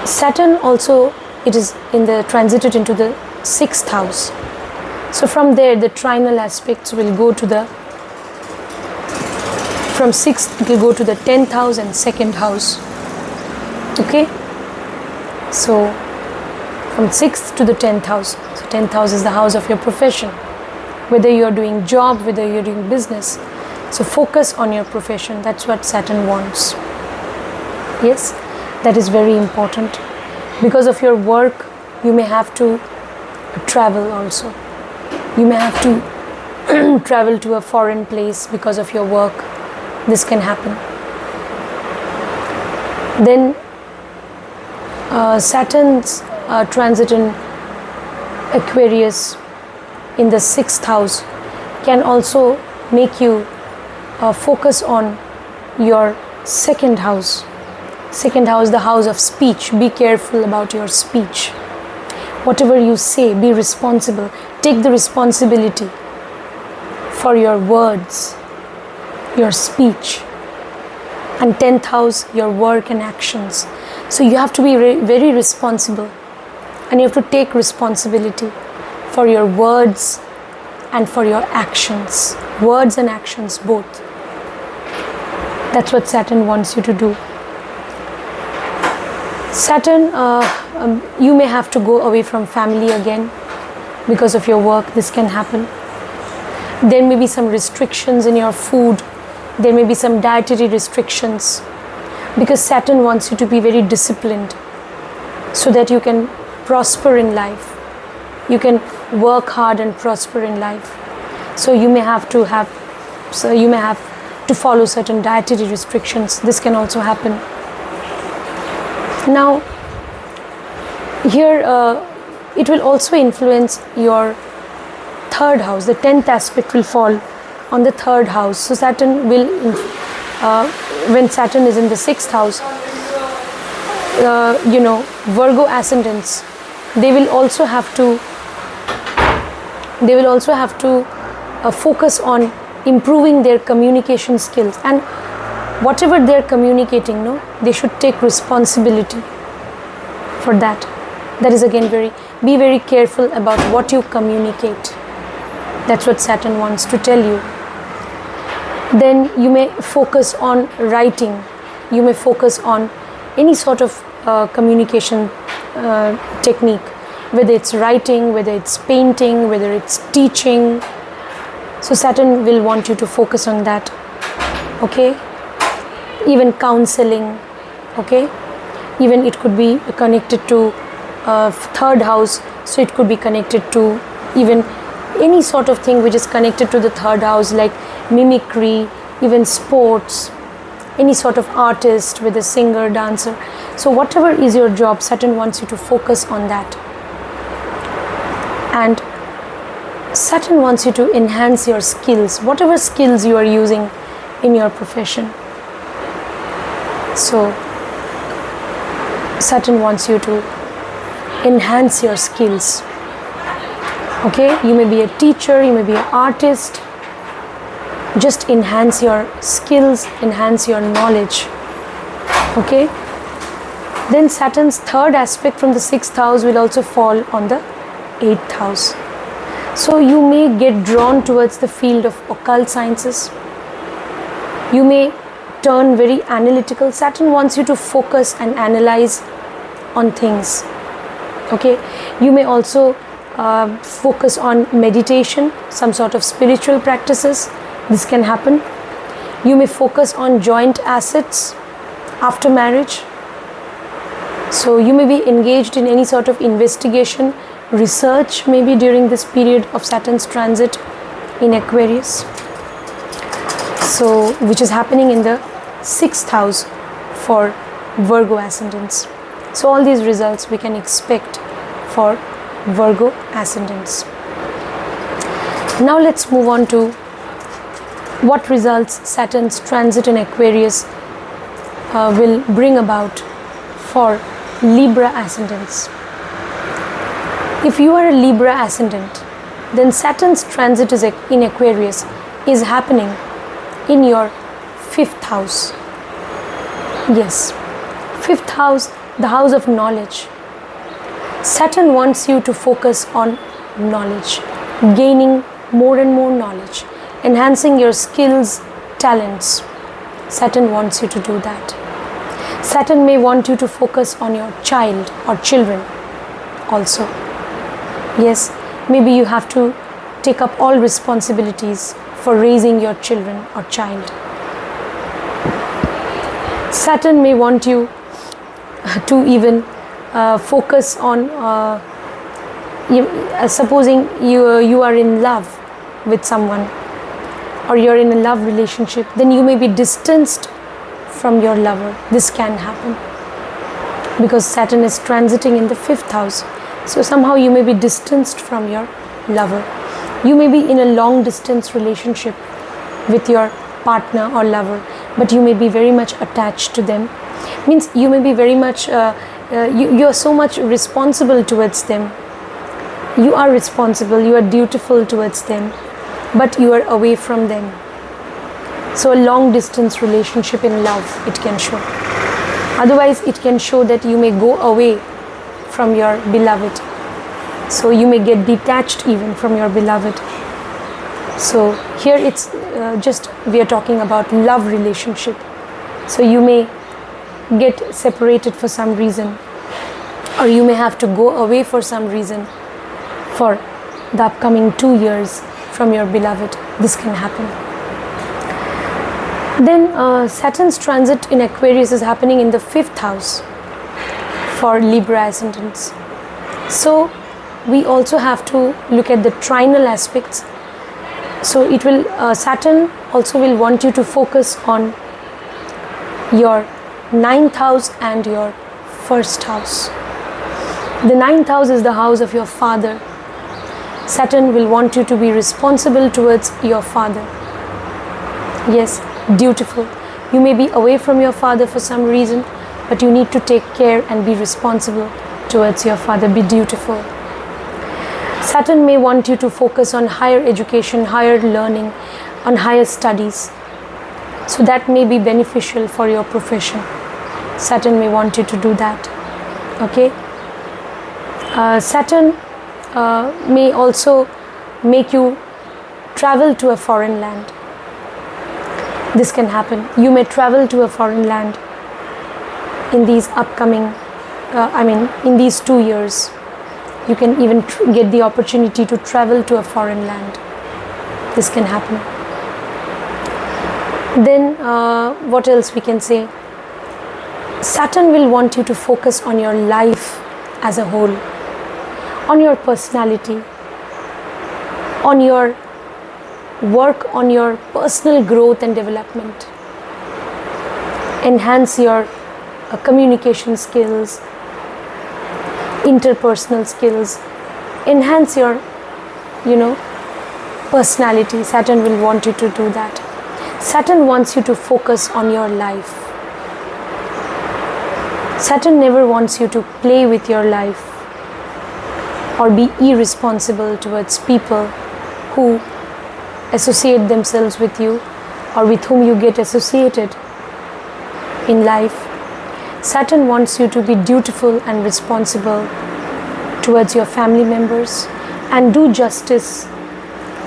Saturn also, it is in the transited into the 6th house. So from there the trinal aspects will go to the, from 6th it will go to the 10th house and 2nd house. Okay, so from 6th to the 10th house. So 10th house is the house of your profession, whether you are doing job, whether you're doing business. So focus on your profession. That's what Saturn wants. Yes, that is very important. Because of your work, you may have to travel also. You may have to travel to a foreign place because of your work. This can happen. Then Saturn's transit in Aquarius in the 6th house can also make you focus on your 2nd house. 2nd house, the house of speech. Be careful about your speech. Whatever you say, be responsible. Take the responsibility for your words, your speech. And 10th house, your work and actions. So you have to be very responsible, and you have to take responsibility for your words and for your actions. Words and actions both. That's what Saturn wants you to do. Saturn, you may have to go away from family again because of your work. This can happen. There may be some restrictions in your food. There may be some dietary restrictions, because Saturn wants you to be very disciplined so that you can prosper in life. You can work hard and prosper in life. So you may have to follow certain dietary restrictions. This can also happen. Now here it will also influence your 3rd house. The 10th aspect will fall on the 3rd house. So Saturn will, when Saturn is in the 6th house, Virgo Ascendants, they will also have to focus on improving their communication skills, and whatever they're communicating, they should take responsibility for that. That is again be very careful about what you communicate. That's what Saturn wants to tell you. Then you may focus on writing. You may focus on any sort of communication technique, whether it's writing, whether it's painting, whether it's teaching. So Saturn will want you to focus on that. Okay, even counseling. Okay, even it could be connected to 3rd house, so it could be connected to even any sort of thing which is connected to the 3rd house, like mimicry, even sports, any sort of artist, with a singer, dancer. So whatever is your job, Saturn wants you to focus on that. And Saturn wants you to enhance your skills, whatever skills you are using in your profession. So Saturn wants you to enhance your skills. Okay, you may be a teacher, you may be an artist. Just enhance your skills, enhance your knowledge. Okay, then Saturn's 3rd aspect from the 6th house will also fall on the 8th house. So you may get drawn towards the field of occult sciences. You may turn very analytical. Saturn wants you to focus and analyze on things. Okay, you may also focus on meditation, some sort of spiritual practices. This can happen. You may focus on joint assets after marriage. So you may be engaged in any sort of investigation research maybe during this period of Saturn's transit in Aquarius. So, which is happening in the 6th house for Virgo Ascendants. So all these results we can expect for Virgo Ascendants. Now let's move on to what results Saturn's transit in Aquarius will bring about for Libra Ascendants. If you are a Libra Ascendant, then Saturn's transit in Aquarius is happening in your 5th house. Yes, 5th house, the house of knowledge. Saturn wants you to focus on knowledge, gaining more and more knowledge, enhancing your skills, talents. Saturn wants you to do that. Saturn may want you to focus on your child or children also. Yes, maybe you have to take up all responsibilities for raising your children or child. Saturn may want you to even focus on supposing you are in love with someone, or you're in a love relationship, then you may be distanced from your lover. This can happen because Saturn is transiting in the 5th house. So somehow you may be distanced from your lover. You may be in a long distance relationship with your partner or lover, but you may be very much attached to them. Means you may be very much you are so much responsible towards them. You are responsible, you are dutiful towards them, but you are away from them. So a long distance relationship in love, it can show. Otherwise it can show that you may go away from your beloved. So you may get detached even from your beloved. So here it's just we are talking about love relationship. So you may get separated for some reason, or you may have to go away for some reason for the upcoming 2 years from your beloved. This can happen. Then Saturn's transit in Aquarius is happening in the 5th house for Libra Ascendants. So we also have to look at the trinal aspects. So it will Saturn also will want you to focus on your 9th house and your 1st house. The 9th house is the house of your father. Saturn will want you to be responsible towards your father. Yes, dutiful. You may be away from your father for some reason, but you need to take care and be responsible towards your father. Be dutiful. Saturn may want you to focus on higher education, higher learning, on higher studies. So that may be beneficial for your profession. Saturn may want you to do that. Okay. Saturn may also make you travel to a foreign land. This can happen. You may travel to a foreign land in these upcoming, in these 2 years. You can even get the opportunity to travel to a foreign land. This can happen. Then what else we can say? Saturn will want you to focus on your life as a whole, on your personality, on your work, on your personal growth and development. Enhance your communication skills, interpersonal skills. Enhance your, personality. Saturn will want you to do that. Saturn wants you to focus on your life. Saturn never wants you to play with your life or be irresponsible towards people who associate themselves with you or with whom you get associated in life. Saturn wants you to be dutiful and responsible towards your family members and do justice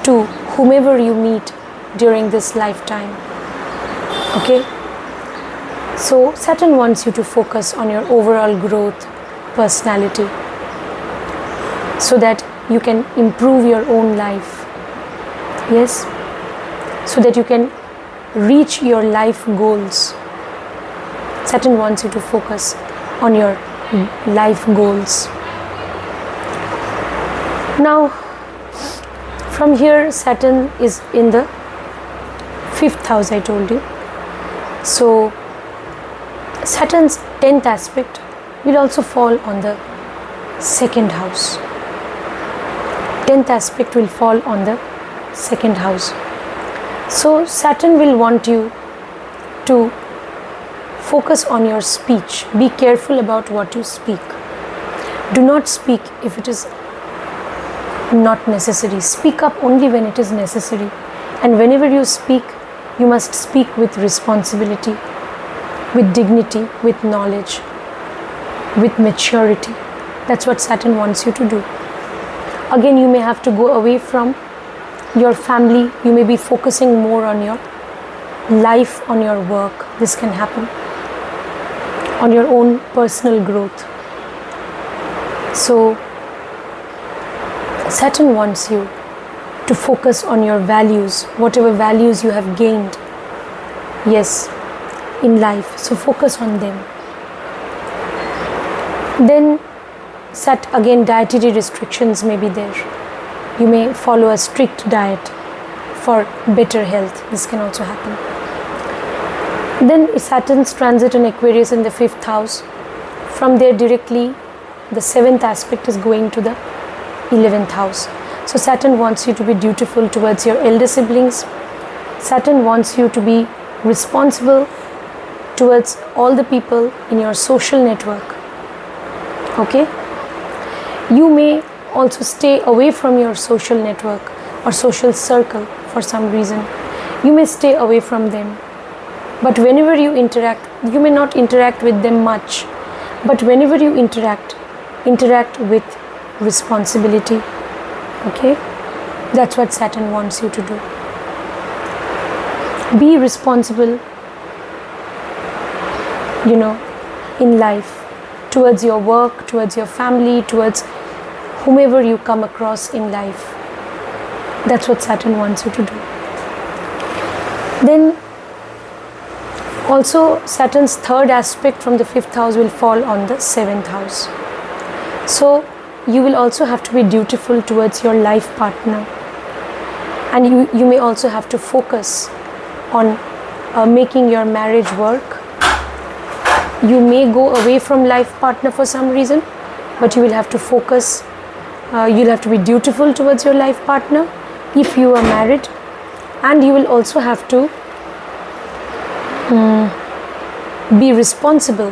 to whomever you meet during this lifetime. Okay? So Saturn wants you to focus on your overall growth, personality, so that you can improve your own life. Yes? So that you can reach your life goals. Saturn wants you to focus on your life goals. Now from here Saturn is in the 5th house, I told you. So Saturn's 10th aspect will also fall on the 2nd house. 10th aspect will fall on the 2nd house. So Saturn will want you to focus on your speech. Be careful about what you speak. Do not speak if it is not necessary. Speak up only when it is necessary. And whenever you speak, you must speak with responsibility, with dignity, with knowledge, with maturity. That's what Saturn wants you to do. Again, you may have to go away from your family. You may be focusing more on your life, on your work. This can happen. On your own personal growth. So Saturn wants you to focus on your values, whatever values you have gained, yes, in life. So focus on them. Then again, dietary restrictions may be there. You may follow a strict diet for better health. This can also happen. Then Saturn's transit in Aquarius in the 5th house. From there directly, the 7th aspect is going to the 11th house. So Saturn wants you to be dutiful towards your elder siblings. Saturn wants you to be responsible towards all the people in your social network. Okay? You may also stay away from your social network or social circle for some reason. You may stay away from them. But whenever you interact, you may not interact with them much. But whenever you interact with responsibility. Okay? That's what Saturn wants you to do. Be responsible, in life, towards your work, towards your family, towards whomever you come across in life. That's what Saturn wants you to do. Then also Saturn's 3rd aspect from the 5th house will fall on the 7th house. So you will also have to be dutiful towards your life partner, and you may also have to focus on making your marriage work. You may go away from life partner for some reason, but you will have to focus. You'll have to be dutiful towards your life partner if you are married, and you will also have to be responsible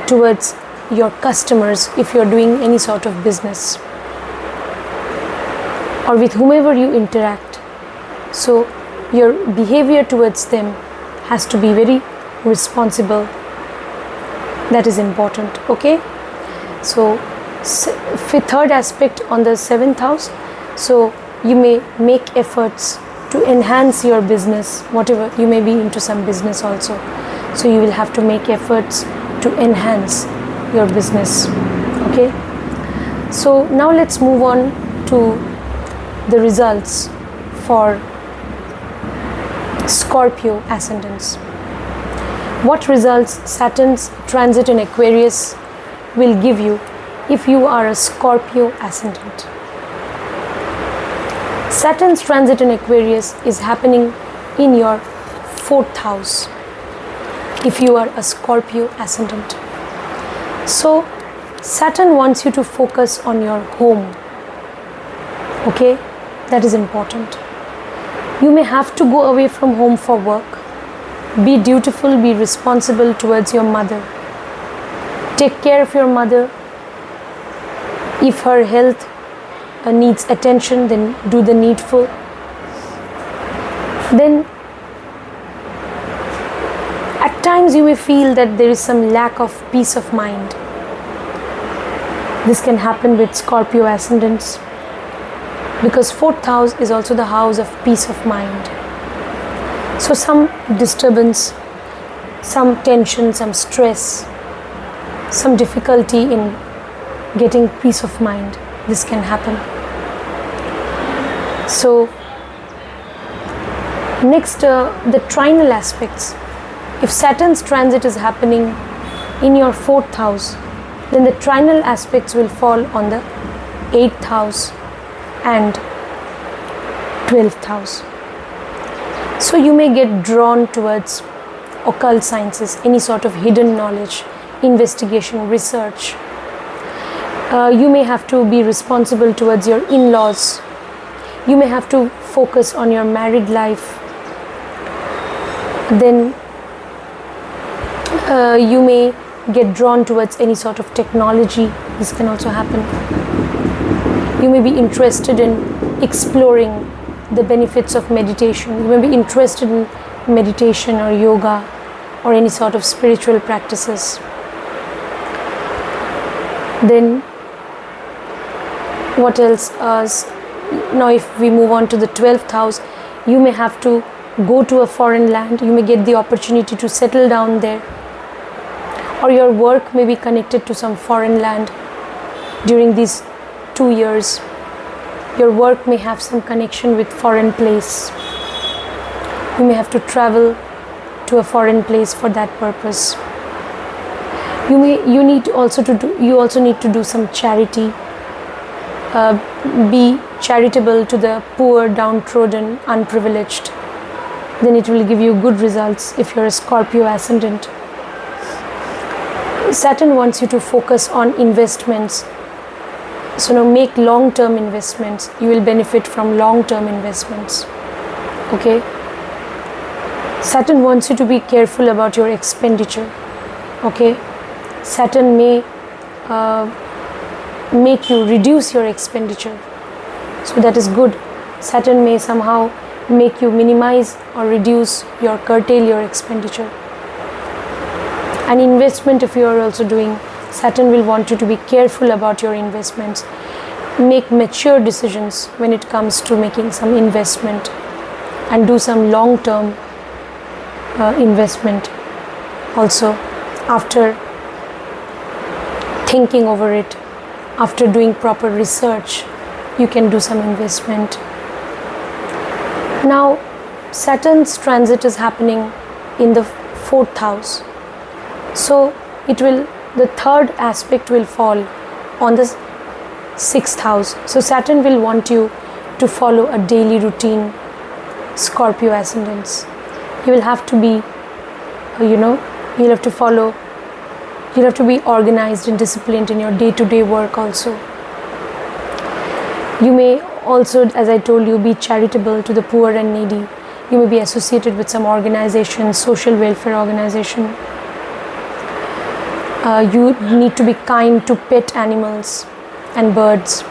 towards your customers if you're doing any sort of business or with whomever you interact. So your behavior towards them has to be very responsible. That is important. Okay? So 3rd aspect on the 7th house. So you may make efforts to enhance your business, whatever. You may be into some business also. So you will have to make efforts to enhance your business. Okay? So now let's move on to the results for Scorpio Ascendants. What results Saturn's transit in Aquarius will give you if you are a Scorpio Ascendant? Saturn's transit in Aquarius is happening in your 4th house if you are a Scorpio Ascendant. So Saturn wants you to focus on your home. Okay? That is important. You may have to go away from home for work. Be dutiful, be responsible towards your mother. Take care of your mother. If her health needs attention, then do the needful. Then at times you may feel that there is some lack of peace of mind. This can happen with Scorpio Ascendants because 4th house is also the house of peace of mind. So some disturbance, some tension, some stress, some difficulty in getting peace of mind. This can happen. So next, the trinal aspects. If Saturn's transit is happening in your 4th house, then the trinal aspects will fall on the 8th house and 12th house. So you may get drawn towards occult sciences, any sort of hidden knowledge, investigation, research. You may have to be responsible towards your in-laws. You may have to focus on your married life. Then you may get drawn towards any sort of technology. This can also happen. You may be interested in exploring the benefits of meditation. You may be interested in meditation or yoga or any sort of spiritual practices. Then what else? Now if we move on to the 12th house, you may have to go to a foreign land. You may get the opportunity to settle down there, or your work may be connected to some foreign land during these 2 years. Your work may have some connection with foreign place. You may have to travel to a foreign place for that purpose. You also need to do some charity. Be charitable to the poor, downtrodden, unprivileged. Then it will give you good results if you're a Scorpio Ascendant. Saturn wants you to focus on investments. So now make long-term investments. You will benefit from long-term investments. Okay? Saturn wants you to be careful about your expenditure. Okay? Saturn may make you reduce your expenditure. So that is good. Saturn may somehow make you minimize or reduce your curtail your expenditure. An investment, if you are also doing, Saturn will want you to be careful about your investments. Make mature decisions when it comes to making some investment, and do some long-term investment also. After thinking over it, after doing proper research, you can do some investment. Now Saturn's transit is happening in the 4th house. So the third aspect will fall on the 6th house. So Saturn will want you to follow a daily routine, Scorpio Ascendants. You will have to be, you'll have to be organized and disciplined in your day-to-day work also. You may also, as I told you, be charitable to the poor and needy. You may be associated with some organization, social welfare organization. You need to be kind to pet animals and birds.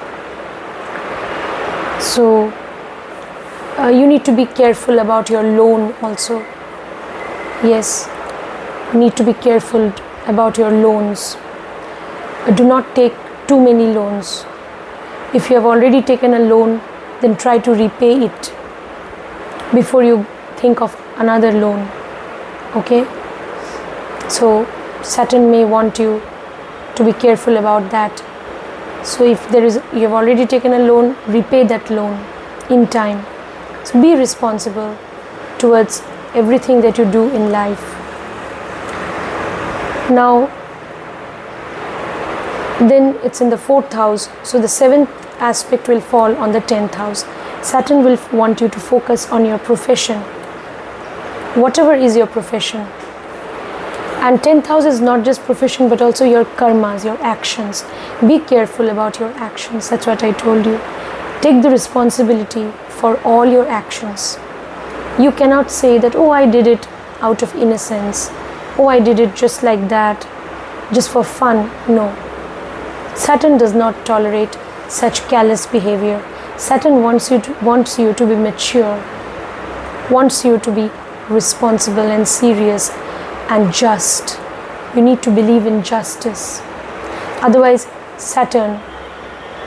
So you need to be careful about your loan also. Yes, you need to be careful about your loans. Do not take too many loans. If you have already taken a loan, then try to repay it before you think of another loan. Okay? So Saturn may want you to be careful about that. So if you have already taken a loan, repay that loan in time. So be responsible towards everything that you do in life. Now then it's in the 4th house, so the 7th aspect will fall on the 10th house. Saturn will want you to focus on your profession, whatever is your profession. And 10th house is not just profession but also your karmas, your actions. Be careful about your actions. That's what I told you. Take the responsibility for all your actions. You cannot say that, oh, I did it out of innocence. Oh, I did it just like that, just for fun. No. Saturn does not tolerate such callous behavior. Saturn wants you to be mature, wants you to be responsible and serious and just. You need to believe in justice. Otherwise, Saturn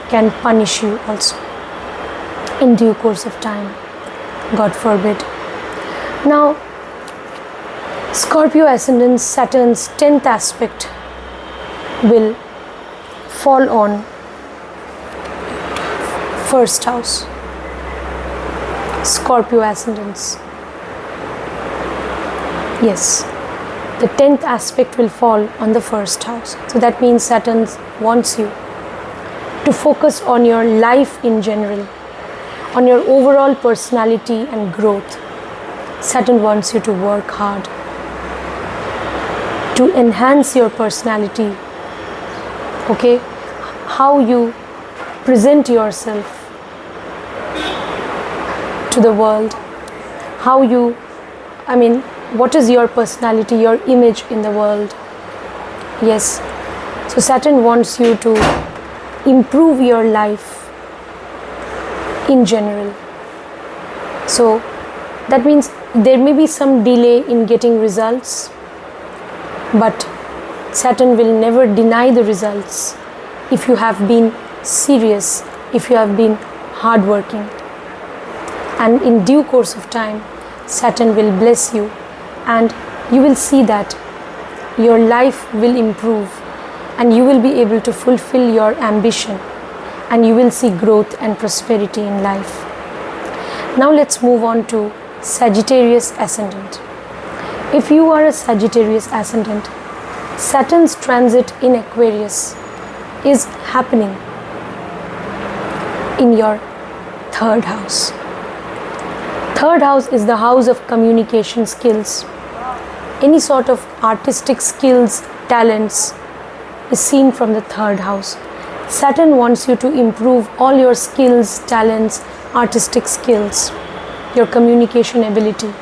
can punish you also in due course of time. God forbid. Now, Scorpio Ascendants, Saturn's 10th aspect will fall on 1st house. Scorpio Ascendants. Yes, the 10th aspect will fall on the 1st house. So that means Saturn wants you to focus on your life in general, on your overall personality and growth. Saturn wants you to work hard to enhance your personality, okay? How you present yourself to the world, what is your personality, your image in the world. Yes, so Saturn wants you to improve your life in general. So that means there may be some delay in getting results, but Saturn will never deny the results if you have been serious, if you have been hardworking. And in due course of time, Saturn will bless you, and you will see that your life will improve, and you will be able to fulfill your ambition, and you will see growth and prosperity in life. Now let's move on to Sagittarius Ascendant. If you are a Sagittarius Ascendant, Saturn's transit in Aquarius is happening in your third house. Third house is the house of communication skills. Any sort of artistic skills, talents is seen from the third house. Saturn wants you to improve all your skills, talents, artistic skills, your communication ability.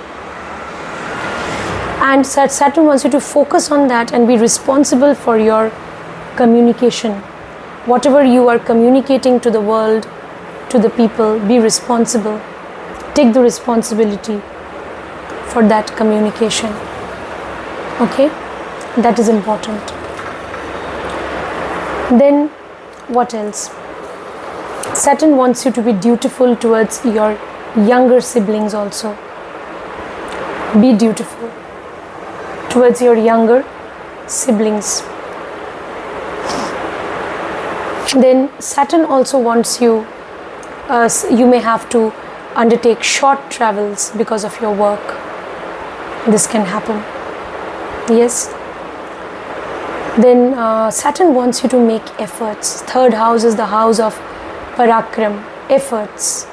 And Saturn wants you to focus on that and be responsible for your communication. Whatever you are communicating to the world, to the people, be responsible. Take the responsibility for that communication. Okay? That is important. Then, what else? Saturn wants you to be dutiful towards your younger siblings also. Be dutiful towards your younger siblings. Then Saturn also wants you, you may have to undertake short travels because of your work. This can happen. Yes. Then Saturn wants you to make efforts. Third house is the house of parakram, efforts.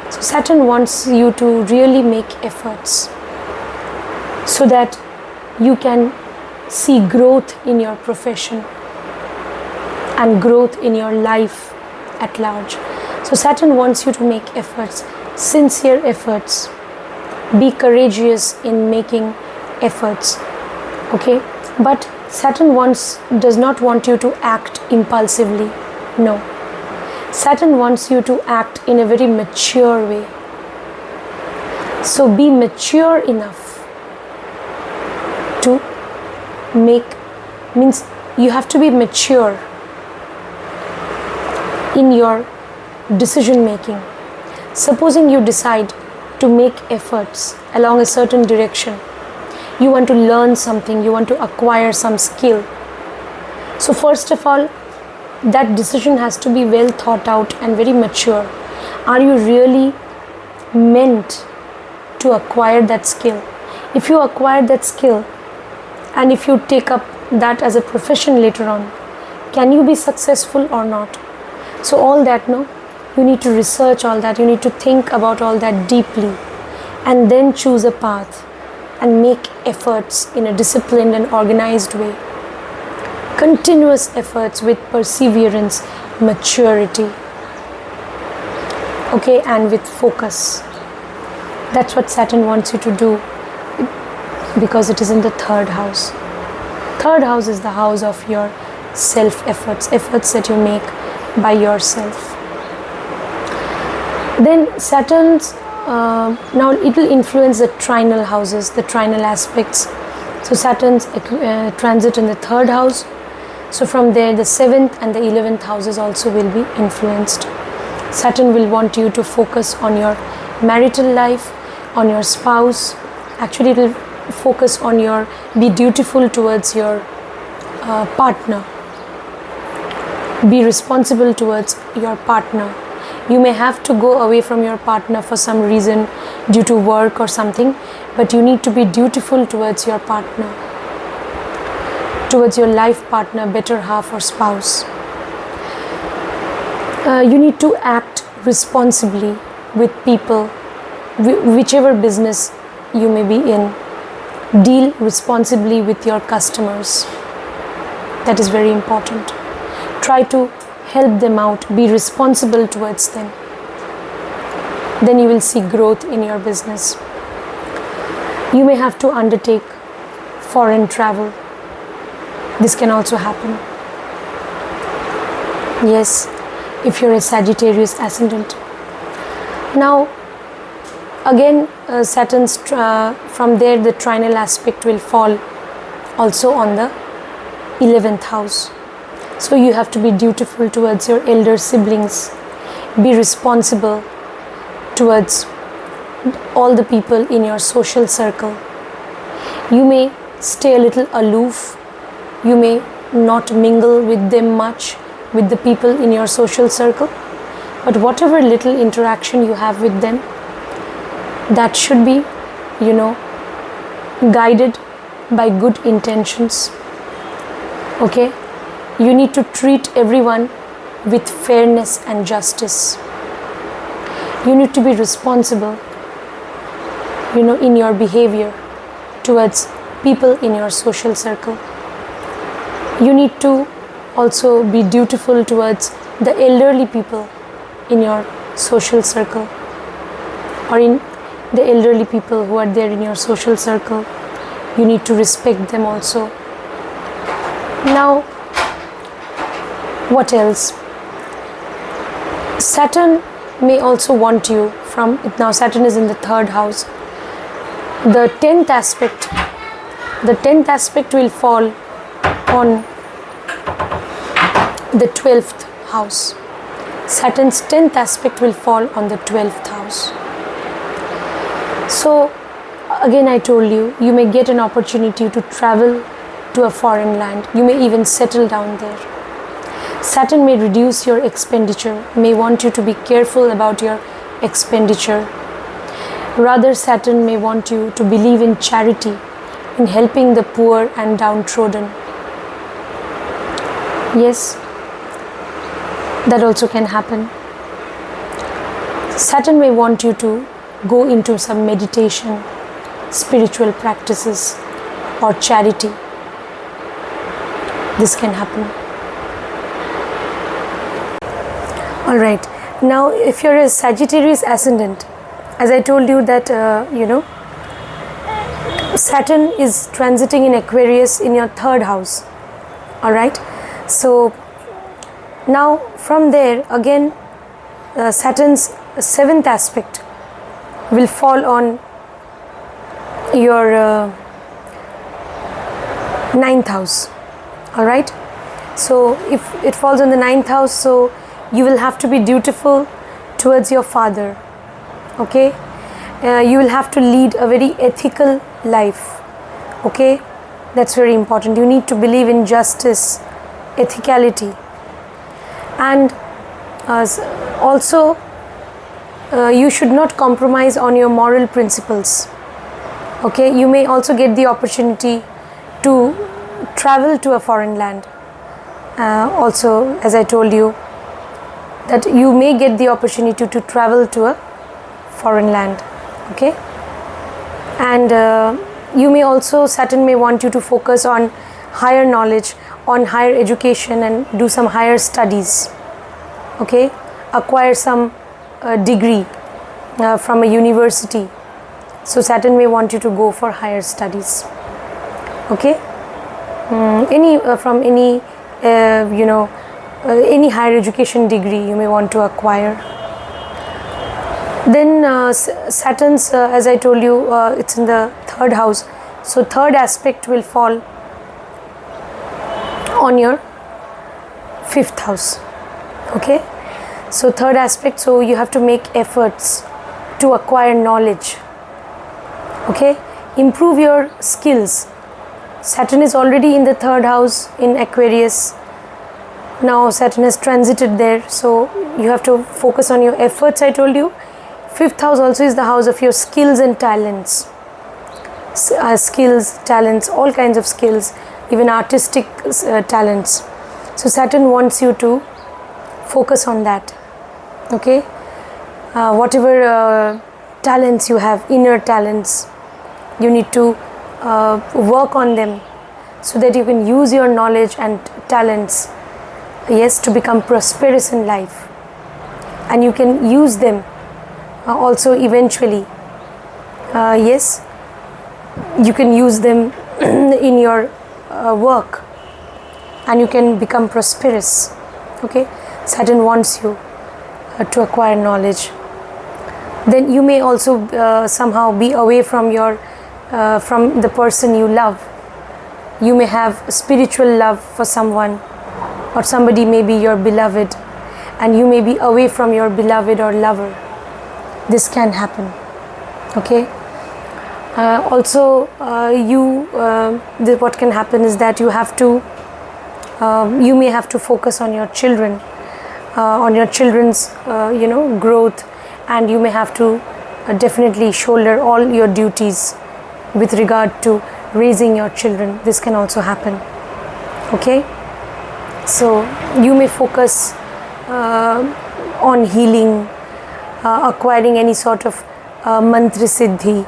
So Saturn wants you to really make efforts so that you can see growth in your profession and growth in your life at large. So Saturn wants you to make efforts, sincere efforts. Be courageous in making efforts. Okay? But Saturn does not want you to act impulsively. No. Saturn wants you to act in a very mature way. So be mature enough to means you have to be mature in your decision making. Supposing you decide to make efforts along a certain direction, you want to learn something, you want to acquire some skill. So first of all, that decision has to be well thought out and very mature. Are you really meant to acquire that skill? If you acquire that skill and if you take up that as a profession later on, can you be successful or not? So all that, no, you need to research all that, you need to think about all that deeply and then choose a path and make efforts in a disciplined and organized way. Continuous efforts with perseverance, maturity, okay, and with focus. That's what Saturn wants you to do because it is in the third house. Third house is the house of your self-efforts, efforts that you make by yourself. Then Saturn's, now it will influence the trinal houses, the trinal aspects. So Saturn's transit in the third house. So from there the 7th and the 11th houses also will be influenced. Saturn will want you to focus on your marital life, on your spouse. Actually it will focus on be dutiful towards your partner. Be responsible towards your partner. You may have to go away from your partner for some reason due to work or something, but you need to be dutiful towards your partner, towards your life partner, better half or spouse. You need to act responsibly with people, whichever business you may be in. Deal responsibly with your customers. That is very important. Try to help them out, be responsible towards them. Then you will see growth in your business. You may have to undertake foreign travel. This can also happen. Yes, if you're a Sagittarius Ascendant. Now, again, Saturn's, from there the trinal aspect will fall also on the 11th house. So you have to be dutiful towards your elder siblings. Be responsible towards all the people in your social circle. You may stay a little aloof. You may not mingle with them much, with the people in your social circle. But whatever little interaction you have with them, that should be, guided by good intentions. Okay? You need to treat everyone with fairness and justice. You need to be responsible, in your behavior towards people in your social circle. You need to also be dutiful towards the elderly people in your social circle, or in the elderly people who are there in your social circle. You need to respect them also. Now, what else? Saturn may also want you from, now Saturn is in the 3rd house. The 10th aspect will fall on the 12th house. Saturn's 10th aspect will fall on the 12th house. So again, I told you, you may get an opportunity to travel to a foreign land. You may even settle down there. Saturn may reduce your expenditure, may want you to be careful about your expenditure. Rather, Saturn may want you to believe in charity, in helping the poor and downtrodden. Yes, that also can happen. Saturn may want you to go into some meditation, spiritual practices, or charity. This can happen. Alright, now if you're a Sagittarius Ascendant, as I told you that, Saturn is transiting in Aquarius in your 3rd house. Alright, so now from there again, Saturn's 7th aspect will fall on your 9th house. Alright, so if it falls on the 9th house, so you will have to be dutiful towards your father. Okay, you will have to lead a very ethical life. Okay, that's very important. You need to believe in justice, ethicality, and also you should not compromise on your moral principles. Okay, you may also get the opportunity to travel to a foreign land. Also, as I told you, that you may get the opportunity to travel to a foreign land. Okay, and you may also, Saturn may want you to focus on higher knowledge, on higher education, and do some higher studies. Okay, acquire some degree from a university. So Saturn may want you to go for higher studies. Okay, from any any higher education degree you may want to acquire. Then Saturn's, as I told you, it's in the 3rd house. So 3rd aspect will fall on your 5th house. Okay, so 3rd aspect, so you have to make efforts to acquire knowledge. Okay, improve your skills. Saturn is already in the 3rd house in Aquarius. Now Saturn has transited there, so you have to focus on your efforts. I told you 5th house also is the house of your skills and talents. Skills, talents, all kinds of skills, even artistic talents. So Saturn wants you to focus on that. Okay, whatever talents you have, inner talents, you need to work on them so that you can use your knowledge and talents, yes, to become prosperous in life, and you can use them also eventually, yes, you can use them in your work, and you can become prosperous. Okay, Saturn wants you to acquire knowledge. Then you may also somehow be away from your from the person you love. You may have spiritual love for someone, or somebody may be your beloved, and you may be away from your beloved or lover. This can happen. Okay, also what can happen is that you have to you may have to focus on your children, on your children's growth, and you may have to definitely shoulder all your duties with regard to raising your children. This can also happen. Okay, so you may focus on healing, acquiring any sort of mantra siddhi,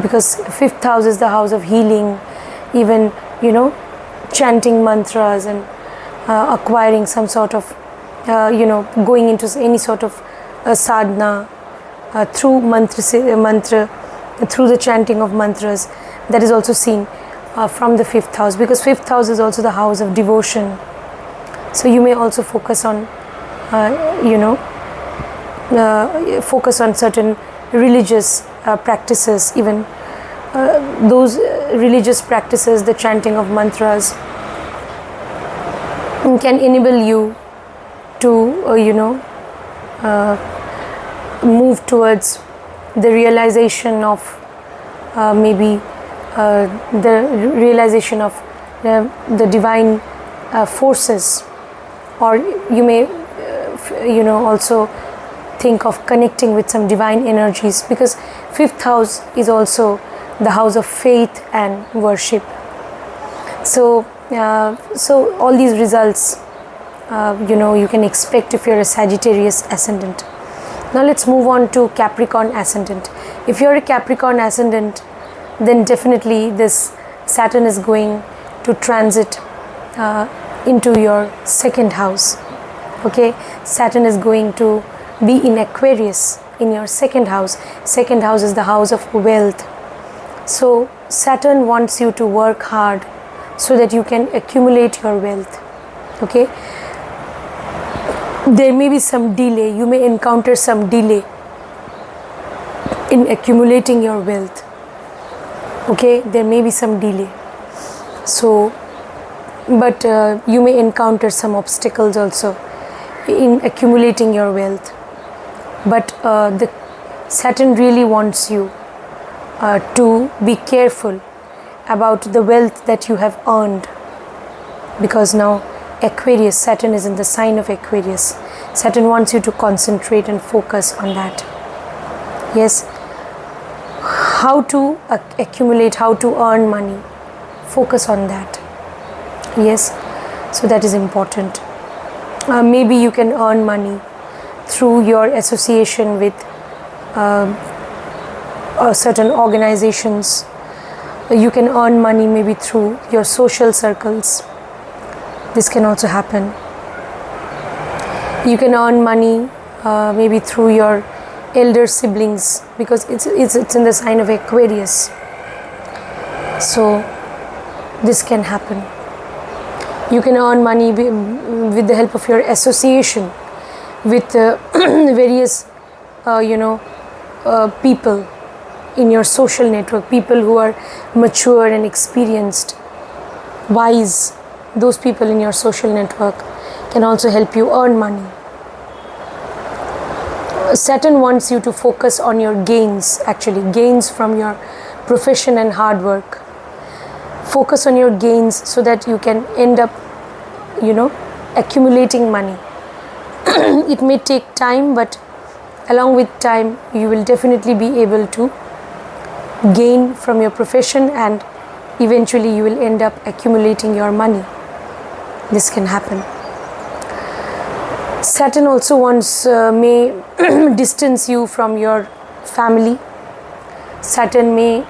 because 5th house is the house of healing, even chanting mantras and acquiring some sort of going into any sort of sadhana through mantra, through the chanting of mantras. That is also seen from the 5th house, because 5th house is also the house of devotion. So you may also focus on focus on certain religious practices, even those religious practices, the chanting of mantras, can enable you to move towards the realization of maybe the realization of the divine forces, or you may also think of connecting with some divine energies, because 5th house is also the house of faith and worship. So all these results you can expect if you're a Sagittarius Ascendant. Now let's move on to Capricorn Ascendant. If you're a Capricorn Ascendant, then definitely this Saturn is going to transit into your 2nd house. Okay, Saturn is going to be in Aquarius in your 2nd house. 2nd house is the house of wealth. So Saturn wants you to work hard so that you can accumulate your wealth. Okay, there may be some delay. You may encounter some delay in accumulating your wealth. Okay, there may be some delay. So, but you may encounter some obstacles also in accumulating your wealth. But the Saturn really wants you to be careful about the wealth that you have earned, because now Aquarius, Saturn is in the sign of Aquarius. Saturn wants you to concentrate and focus on that. Yes, how to accumulate, how to earn money, focus on that. Yes, so that is important. Maybe you can earn money through your association with certain organizations. You can earn money maybe through your social circles. This can also happen. You can earn money maybe through your elder siblings, because it's in the sign of Aquarius. So this can happen. You can earn money with the help of your association with various people in your social network, people who are mature and experienced, wise. Those people in your social network can also help you earn money. Saturn wants you to focus on your gains, actually gains from your profession and hard work. Focus on your gains so that you can end up accumulating money. It may take time, but along with time you will definitely be able to gain from your profession, and eventually you will end up accumulating your money. This can happen. Saturn also once may distance you from your family. Saturn may,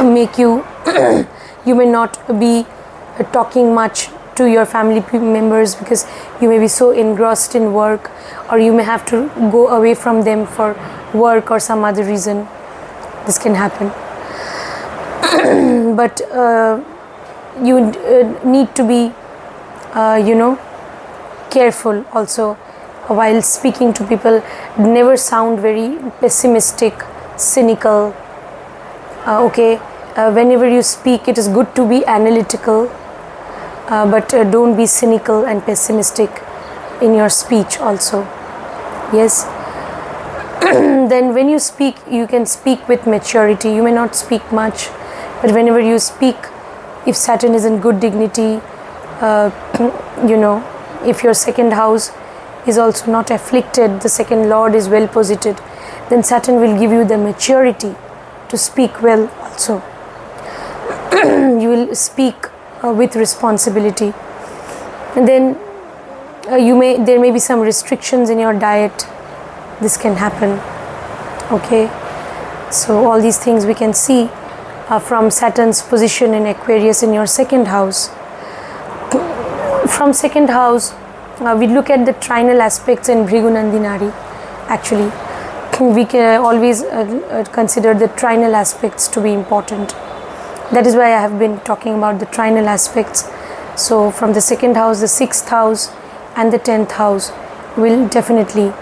make you, you may not be talking much to your family members because you may be so engrossed in work, or you may have to go away from them for work or some other reason. This can happen. But you need to be careful also while speaking to people. Never sound very pessimistic, cynical. Whenever you speak, it is good to be analytical, but don't be cynical and pessimistic in your speech also. Yes. Then when you speak, you can speak with maturity. You may not speak much, but whenever you speak, if Saturn is in good dignity, if your second house is also not afflicted, the second lord is well posited, then Saturn will give you the maturity to speak well also. You will speak with responsibility. And then there may be some restrictions in your diet. This can happen. Okay, so all these things we can see from Saturn's position in Aquarius in your second house. From second house, we look at the trinal aspects in Bhrigu Nandinari. Actually, we can always consider the trinal aspects to be important. That is why I have been talking about the trinal aspects. So from the second house, the 6th house and the 10th house will definitely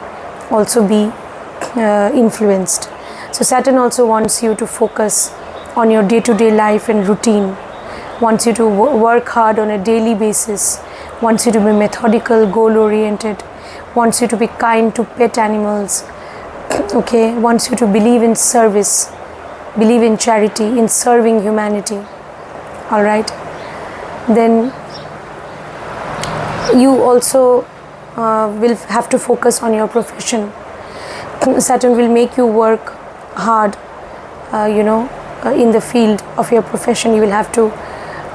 also be influenced. So Saturn also wants you to focus on your day-to-day life and routine, wants you to work hard on a daily basis, wants you to be methodical, goal-oriented, wants you to be kind to pet animals, okay, wants you to believe in service, believe in charity, in serving humanity. All right. Then you also will have to focus on your profession. Saturn will make you work hard, in the field of your profession. You will have to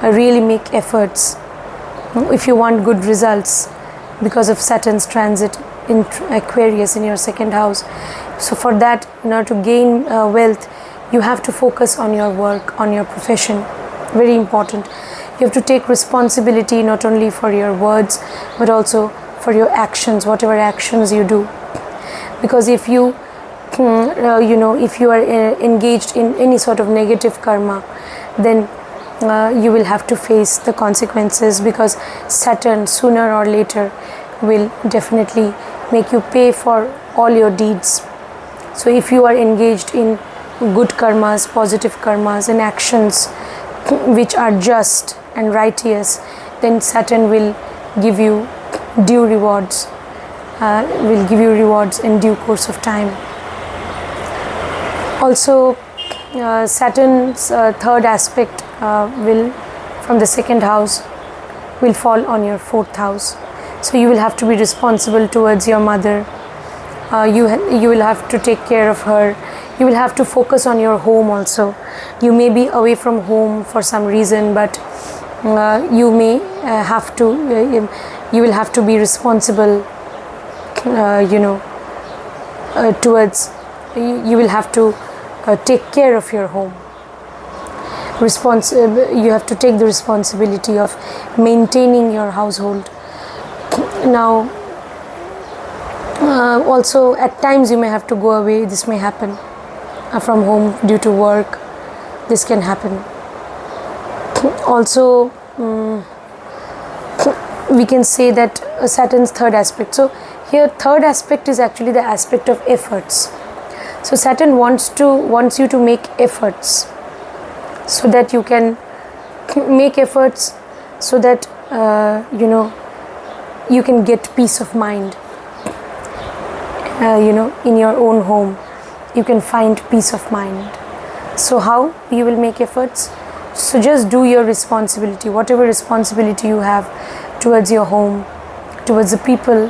really make efforts if you want good results because of Saturn's transit in Aquarius in your second house. So for that, in order to gain wealth, you have to focus on your work, on your profession. Very important. You have to take responsibility not only for your words but also for your actions, whatever actions you do. Because if you if you are engaged in any sort of negative karma, then you will have to face the consequences, because Saturn sooner or later will definitely make you pay for all your deeds. So if you are engaged in good karmas, positive karmas and actions which are just and righteous, then Saturn will give you due rewards, in due course of time. Also, Saturn's third aspect will, from the second house, will fall on your fourth house. So you will have to be responsible towards your mother. You will have to take care of her. You will have to focus on your home also. You may be away from home for some reason, but you may have to. You will have to be responsible. Towards. You will have to take care of your home. You have to take the responsibility of maintaining your household. Now, also at times you may have to go away. This may happen from home due to work. This can happen. Also, we can say that Saturn's third aspect. So here, third aspect is actually the aspect of efforts. So Saturn wants you to make efforts, so that you can make efforts, so that you can get peace of mind. In your own home, you can find peace of mind. So how you will make efforts? So just do your responsibility, whatever responsibility you have towards your home, towards the people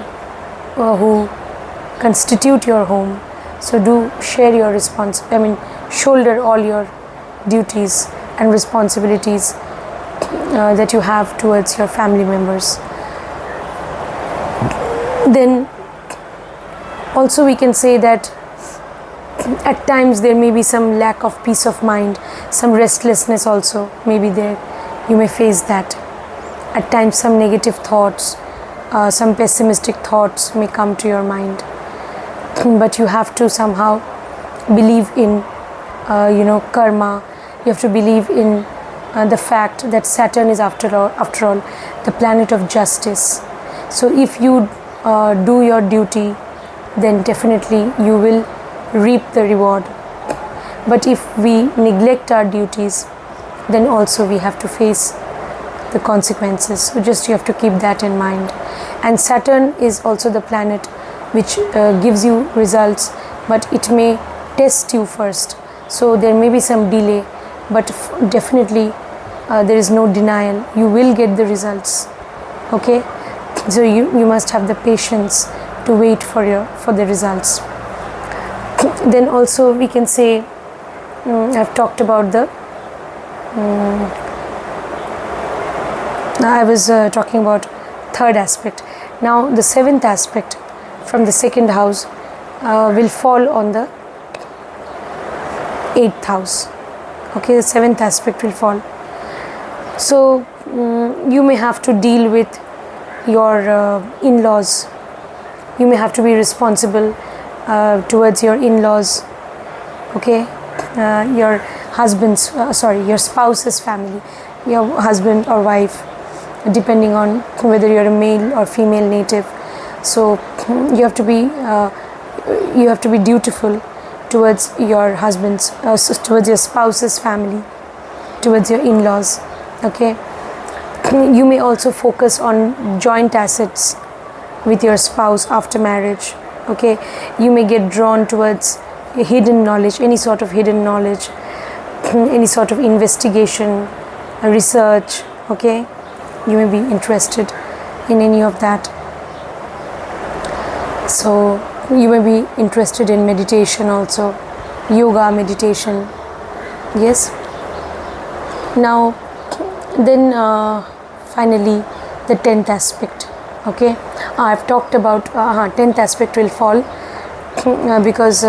who constitute your home. So do share your shoulder all your duties and responsibilities that you have towards your family members. Then also we can say that at times there may be some lack of peace of mind, some restlessness also may be there. You may face that. At times some negative thoughts, some pessimistic thoughts may come to your mind. But you have to somehow believe in karma. You have to believe in the fact that Saturn is after all the planet of justice. So if you do your duty, then definitely you will reap the reward. But if we neglect our duties, then also we have to face the consequences. So just you have to keep that in mind. And Saturn is also the planet which gives you results, but it may test you first. So there may be some delay, but definitely there is no denial. You will get the results. Okay, so you must have the patience to wait for the results. Then also we can say, I've talked about the I was talking about third aspect. Now the seventh aspect from the second house will fall on the 8th house. Okay, the seventh aspect will fall. So you may have to deal with your in-laws. You may have to be responsible towards your in-laws. Okay, your husband's your spouse's family, your husband or wife, depending on whether you're a male or female native. So you have to be dutiful towards your husband's, towards your spouse's family, towards your in-laws. Okay, you may also focus on joint assets with your spouse after marriage. Okay, you may get drawn towards hidden knowledge, any sort of hidden knowledge, any sort of investigation, research. Okay, you may be interested in any of that. So you may be interested in meditation also, yoga, meditation. Yes. Now then finally the 10th aspect. Okay, I've talked about 10th aspect will fall because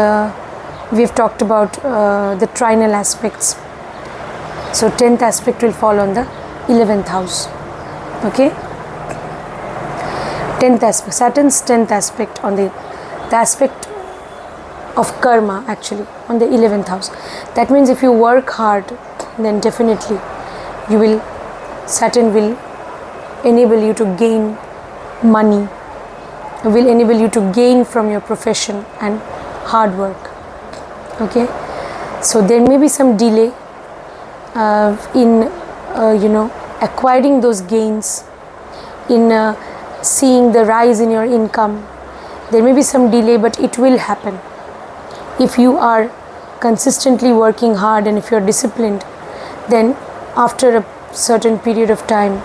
we've talked about the trinal aspects. So 10th aspect will fall on the 11th house. Okay, 10th aspect, Saturn's 10th aspect on the aspect of karma, actually on the 11th house. That means if you work hard, then definitely Saturn will enable you to gain money, will enable you to gain from your profession and hard work. Okay, so there may be some delay in acquiring those gains, in seeing the rise in your income. There may be some delay, but it will happen if you are consistently working hard, and if you're disciplined. Then after a certain period of time,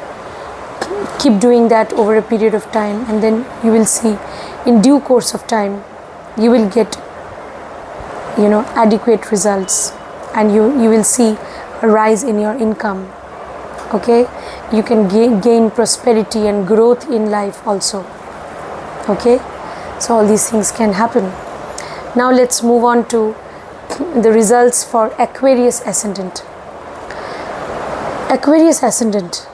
keep doing that over a period of time, and then you will see in due course of time you will get adequate results, and you will see a rise in your income. Okay, you can gain prosperity and growth in life also. Okay, so all these things can happen. Now let's move on to the results for Aquarius Ascendant. Aquarius Ascendant.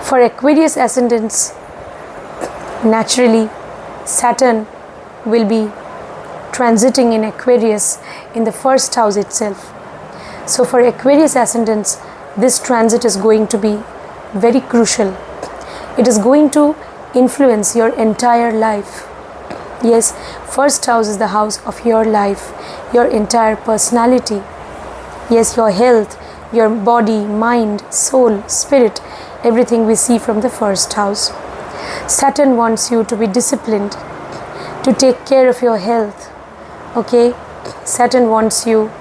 For Aquarius Ascendants, naturally Saturn will be transiting in Aquarius in the first house itself. So for Aquarius Ascendants, this transit is going to be very crucial. It is going to influence your entire life. Yes, first house is the house of your life, your entire personality. Yes, your health, your body, mind, soul, spirit, everything we see from the first house. Saturn wants you to be disciplined, to take care of your health. Okay, Saturn wants you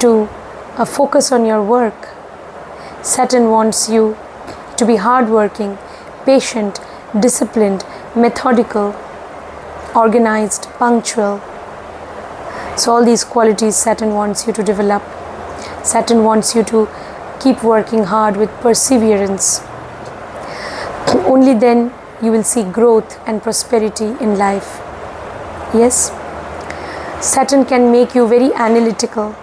to focus on your work. Saturn wants you to be hardworking, patient, disciplined, methodical, organized, punctual. So all these qualities Saturn wants you to develop. Saturn wants you to keep working hard with perseverance. Only then you will see growth and prosperity in life. Yes, Saturn can make you very analytical,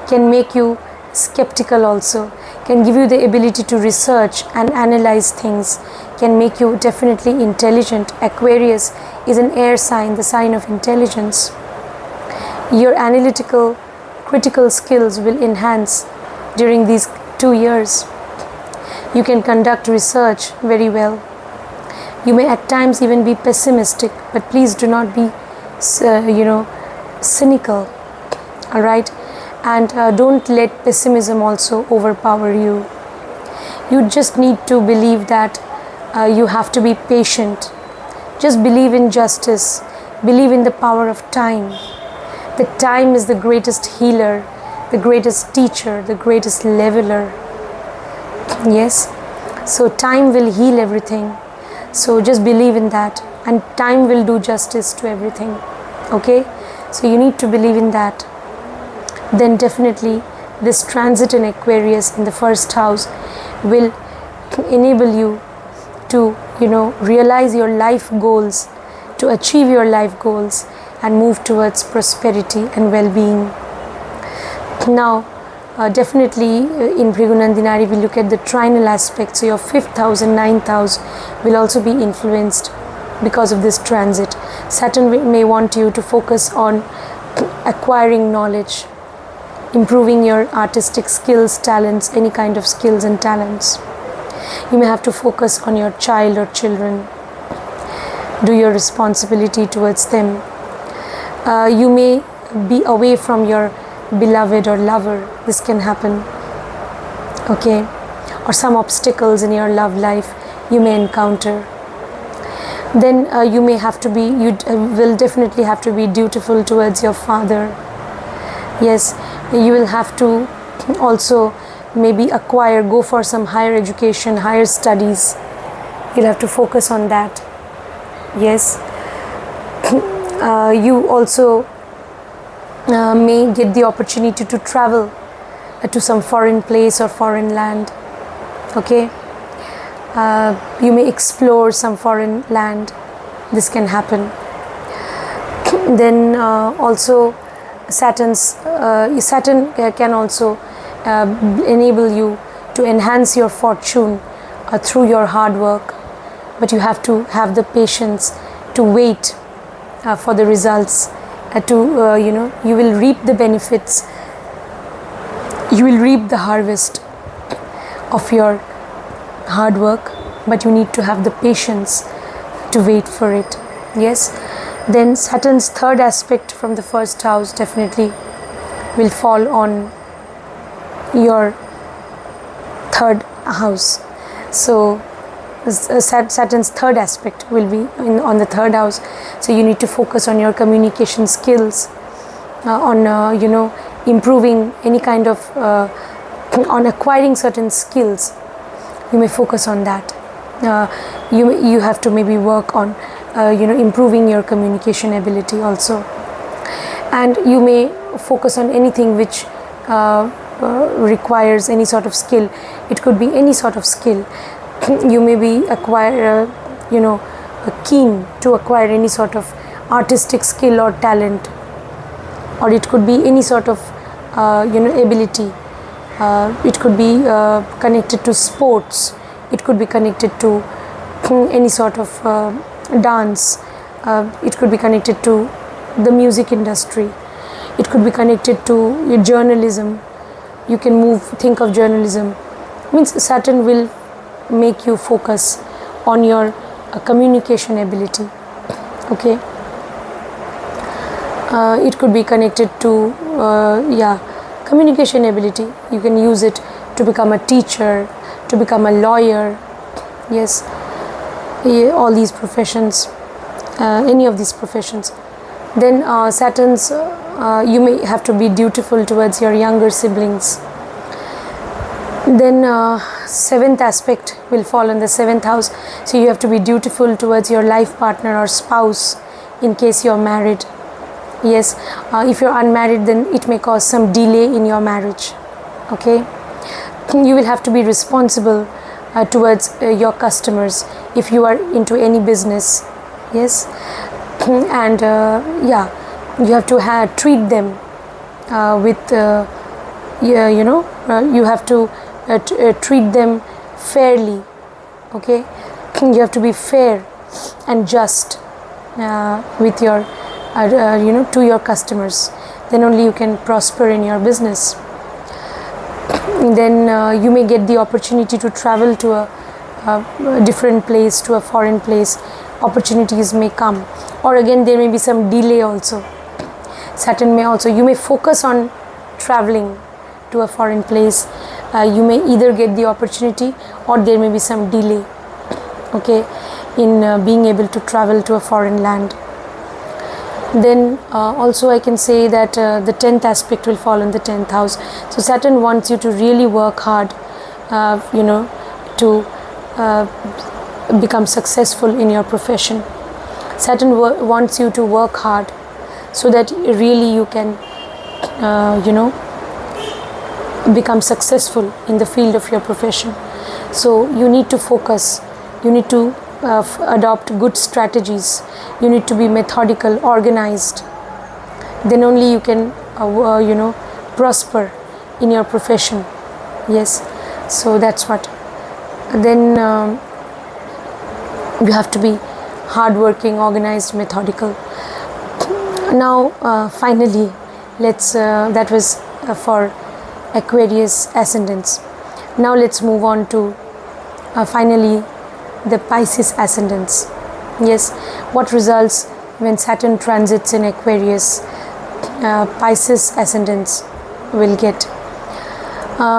can make you skeptical also, can give you the ability to research and analyze things, can make you definitely intelligent. Aquarius is an air sign, the sign of intelligence. Your analytical, critical skills will enhance during these 2 years. You can conduct research very well. You may at times even be pessimistic, but please do not be, cynical. All right, and don't let pessimism also overpower you. You just need to believe that you have to be patient. Just believe in justice. Believe in the power of time. The time is the greatest healer, the greatest teacher, the greatest leveler. Yes, so time will heal everything. So just believe in that, and time will do justice to everything. Okay, so you need to believe in that. Then definitely this transit in Aquarius in the first house will enable you to realize your life goals, to achieve your life goals and move towards prosperity and well-being. Now definitely in Bhrigunandinari we look at the trinal aspect, so your 5th house and 9th house will also be influenced because of this transit. Saturn may want you to focus on acquiring knowledge, improving your artistic skills, talents, any kind of skills and talents. You may have to focus on your child or children, do your responsibility towards them. You may be away from your beloved or lover. This can happen. Okay, or some obstacles in your love life you may encounter. Then you may have to be, you will definitely have to be dutiful towards your father. Yes, you will have to also maybe go for some higher education, higher studies. You'll have to focus on that. Yes, you also may get the opportunity to travel to some foreign place or foreign land. Okay, you may explore some foreign land. This can happen. Then also Saturn can also enable you to enhance your fortune through your hard work, but you have to have the patience to wait for the results. You will reap the benefits, you will reap the harvest of your hard work, but you need to have the patience to wait for it. Yes, then Saturn's 3rd aspect from the 1st house definitely will fall on your 3rd house. So Saturn's 3rd aspect will be on the 3rd house. So you need to focus on your communication skills, on improving any kind of on acquiring certain skills. You may focus on that. You have to maybe work on improving your communication ability also, and you may focus on anything which requires any sort of skill. It could be any sort of skill. You may be keen to acquire any sort of artistic skill or talent, or it could be any sort of ability. It could be connected to sports. It could be connected to any sort of dance. It could be connected to the music industry. It could be connected to journalism. You can think of journalism. Means Saturn will make you focus on your communication ability. Okay. It could be connected to communication ability. You can use it to become a teacher, to become a lawyer. Yes, all these professions, any of these professions. Then Saturn's, you may have to be dutiful towards your younger siblings. Then 7th aspect will fall in the 7th house. So you have to be dutiful towards your life partner or spouse in case you're married. Yes, if you're unmarried, then it may cause some delay in your marriage. Okay, you will have to be responsible towards your customers if you are into any business. Yes. And yeah, you have to treat them with yeah, you know, you have to treat them fairly. Okay, you have to be fair and just with your you know, to your customers. Then only you can prosper in your business. Then you may get the opportunity to travel to a different place, to a foreign place. Opportunities may come, or again there may be some delay also. Saturn may also, you may focus on traveling to a foreign place. You may either get the opportunity or there may be some delay, okay, in being able to travel to a foreign land. Then also I can say that the 10th aspect will fall in the 10th house. So Saturn wants you to really work hard, you know, to become successful in your profession. Saturn wants you to work hard so that really you can you know, become successful in the field of your profession. So you need to focus, you need to adopt good strategies, you need to be methodical, organized. Then only you can you know, prosper in your profession. Yes, so that's what. Then you have to be hardworking, organized, methodical. Now finally, let's that was for Aquarius Ascendants. Now let's move on to finally the Pisces Ascendants. Yes, what results when Saturn transits in Aquarius, Pisces Ascendants will get.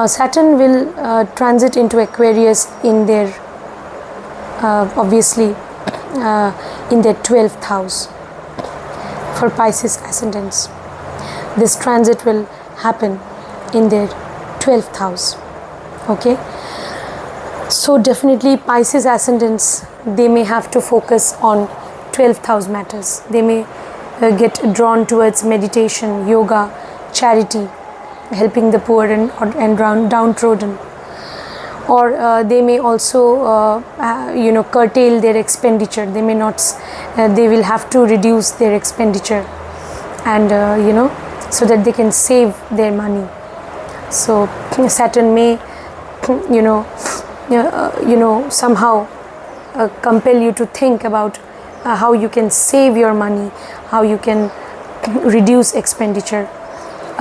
Saturn will transit into Aquarius in their obviously in their 12th house for Pisces Ascendants. This transit will happen in their 12th house. Okay, so definitely Pisces Ascendants, they may have to focus on 12th house matters. They may get drawn towards meditation, yoga, charity, helping the poor and downtrodden. Or they may also you know, curtail their expenditure. They may not, they will have to reduce their expenditure, and you know, so that they can save their money. So Saturn may you know, somehow compel you to think about how you can save your money, how you can reduce expenditure.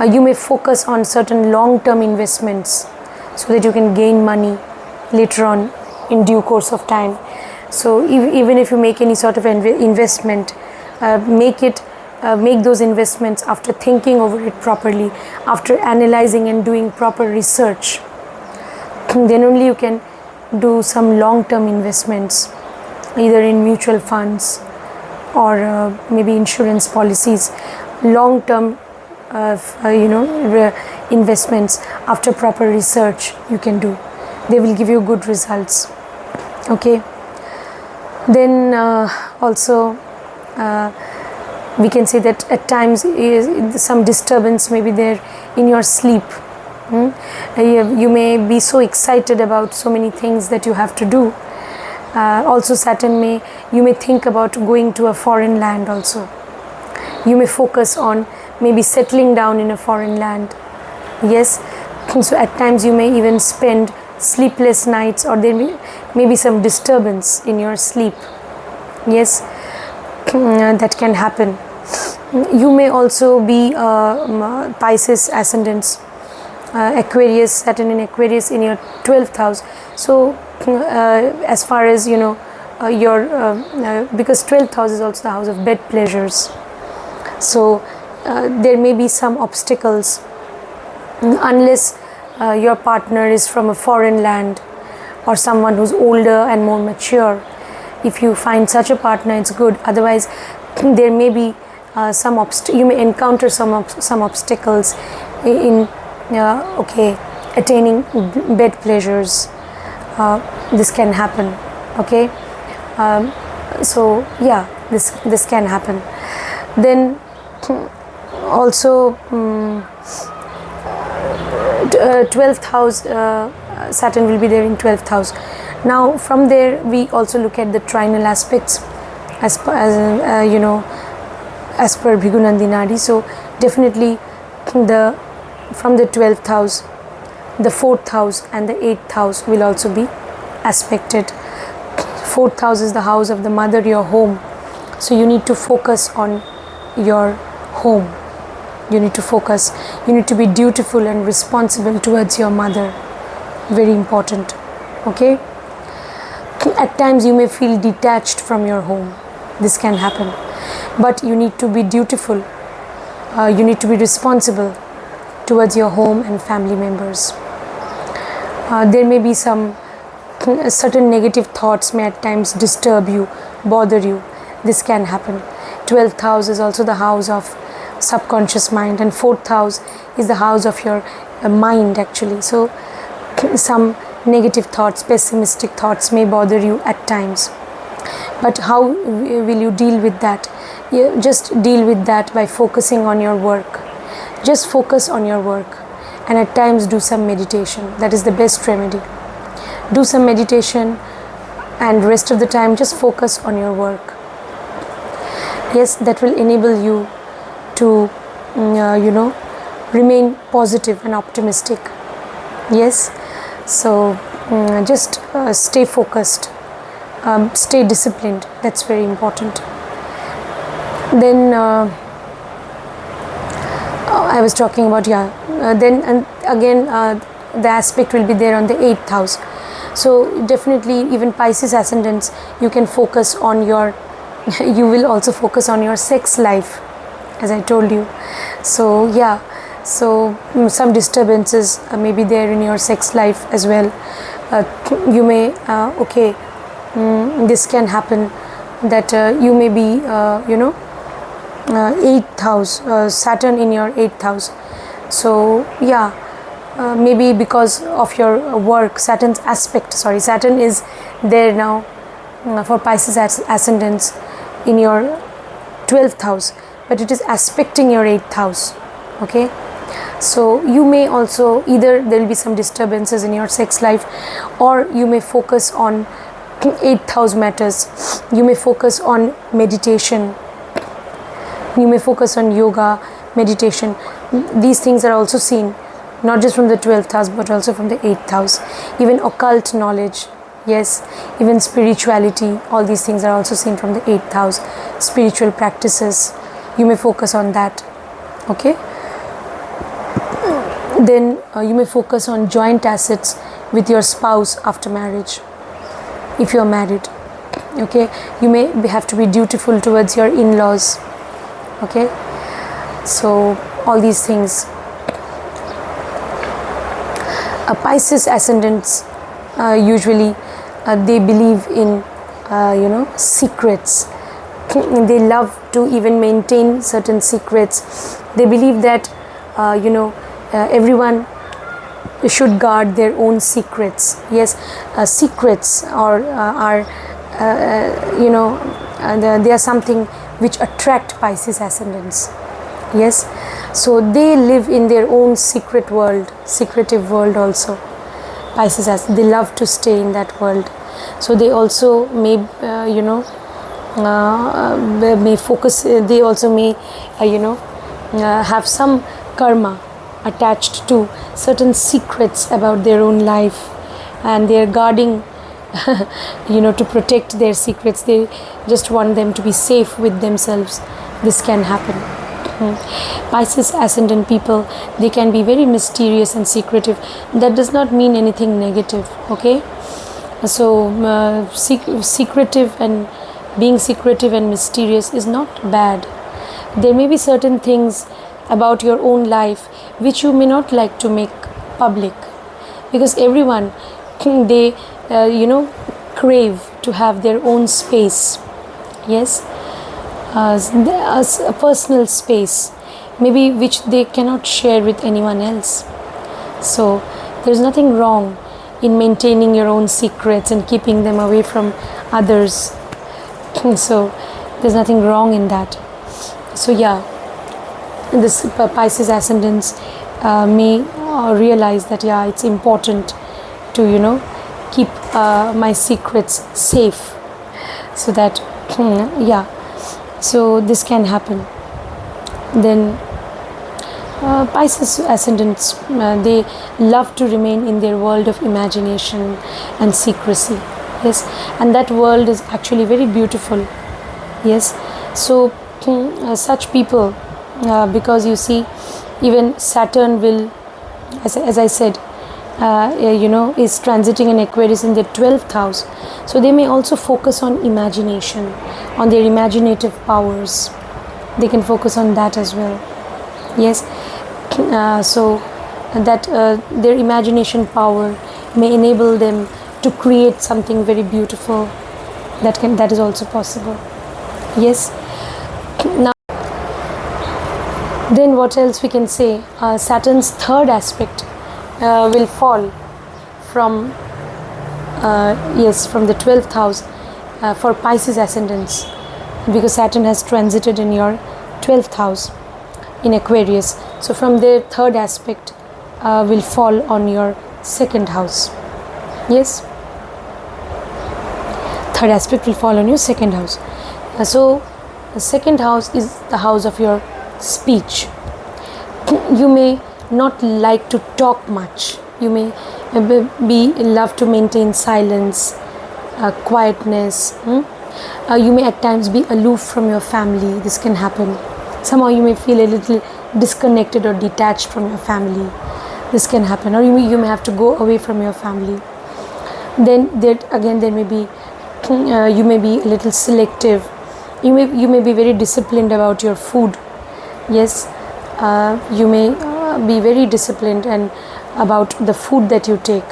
You may focus on certain long-term investments so that you can gain money later on in due course of time. So even if you make any sort of investment, make those investments after thinking over it properly, after analyzing and doing proper research. Then only you can do some long-term investments, either in mutual funds or maybe insurance policies. Long-term you know, investments after proper research you can do. They will give you good results. Okay, then also we can say that at times some disturbance may be there in your sleep. You may be so excited about so many things that you have to do. Also Saturn you may think about going to a foreign land also. You may focus on maybe settling down in a foreign land. Yes, so at times you may even spend sleepless nights, or there may be some disturbance in your sleep. Yes, that can happen. You may also be Pisces Ascendants, Aquarius, Saturn in Aquarius in your 12th house. So as far as you know, your because 12th house is also the house of bed pleasures. So there may be some obstacles unless your partner is from a foreign land or someone who's older and more mature. If you find such a partner, it's good. Otherwise there may be some you may encounter some obstacles in okay, attaining bed pleasures. This can happen. Okay, so yeah, this can happen. Then also 12th house Saturn will be there in 12th house. Now from there we also look at the trinal aspects as per Bhrigu Nandinadi. So definitely from the 12th house, the 4th house and the 8th house will also be aspected. 4th house is the house of the mother, your home. So you need to focus on your home. You need to focus. You need to be dutiful and responsible towards your mother. Very important. Okay. At times you may feel detached from your home. This can happen. But you need to be dutiful. You need to be responsible towards your home and family members. There may be some certain negative thoughts may at times disturb you, bother you. This can happen. 12th house is also the house of subconscious mind, and 4th house is the house of your mind actually. So some negative thoughts, pessimistic thoughts may bother you at times. But how will you deal with that? You just deal with that by focusing on your work. Just focus on your work, and at times do some meditation. That is the best remedy. Do some meditation, and rest of the time just focus on your work. Yes, that will enable you to remain positive and optimistic. Yes, so just stay focused, stay disciplined. That's very important. Then I was talking about then and again the aspect will be there on the 8th house. So definitely even Pisces Ascendants, you can focus on your you will also focus on your sex life, as I told you. So yeah, so some disturbances may be there in your sex life as well. You may this can happen that you may be 8th house, Saturn in your 8th house. So yeah, maybe because of your work, Saturn is there now for Pisces Ascendants in your 12th house, but it is aspecting your 8th house. Okay, so you may also either there will be some disturbances in your sex life, or you may focus on 8th house matters. You may focus on meditation. You may focus on yoga, meditation. These things are also seen not just from the 12th house but also from the 8th house. Even occult knowledge, yes, even spirituality, all these things are also seen from the 8th house. Spiritual practices, you may focus on that. Okay, then you may focus on joint assets with your spouse after marriage, if you are married. Okay, you may have to be dutiful towards your in-laws. Okay, so all these things. Pisces Ascendants usually they believe in secrets. They love to even maintain certain secrets. They believe that everyone should guard their own secrets. Yes, secrets are they are something which attract Pisces Ascendants. Yes, so they live in their own secret world, secretive world also. Pisces Ascendants, they love to stay in that world. So they also may may focus. They also may have some karma attached to certain secrets about their own life, and they are guarding to protect their secrets. They just want them to be safe with themselves. This can happen. Pisces Ascendant people, they can be very mysterious and secretive. That does not mean anything negative. Okay, so secretive and being secretive and mysterious is not bad. There may be certain things about your own life which you may not like to make public, because everyone they crave to have their own space. Yes, a personal space maybe which they cannot share with anyone else. So there's nothing wrong in maintaining your own secrets and keeping them away from others. So there's nothing wrong in that. So yeah, this Pisces Ascendants may realize that it's important to keep my secrets safe, so that yeah, so this can happen. Then Pisces Ascendants, they love to remain in their world of imagination and secrecy. Yes, and that world is actually very beautiful. Yes, so such people, because you see, even Saturn will, as I said, is transiting in Aquarius in their 12th house. So they may also focus on imagination, on their imaginative powers. They can focus on that as well. Yes, so that their imagination power may enable them to create something very beautiful. That is also possible. Yes. Now, then what else we can say? Saturn's third aspect will fall from from the 12th house for Pisces Ascendants, because Saturn has transited in your 12th house in Aquarius. So from their third aspect will fall on your second house. Yes, third aspect will fall on your second house. So the second house is the house of your speech. You may not like to talk much. You may love to maintain silence, quietness. You may at times be aloof from your family. This can happen. Somehow you may feel a little disconnected or detached from your family. This can happen. Or you may have to go away from your family. Then there may be, you may be a little selective. You may be very disciplined about your food. Yes, you may be very disciplined and about the food that you take.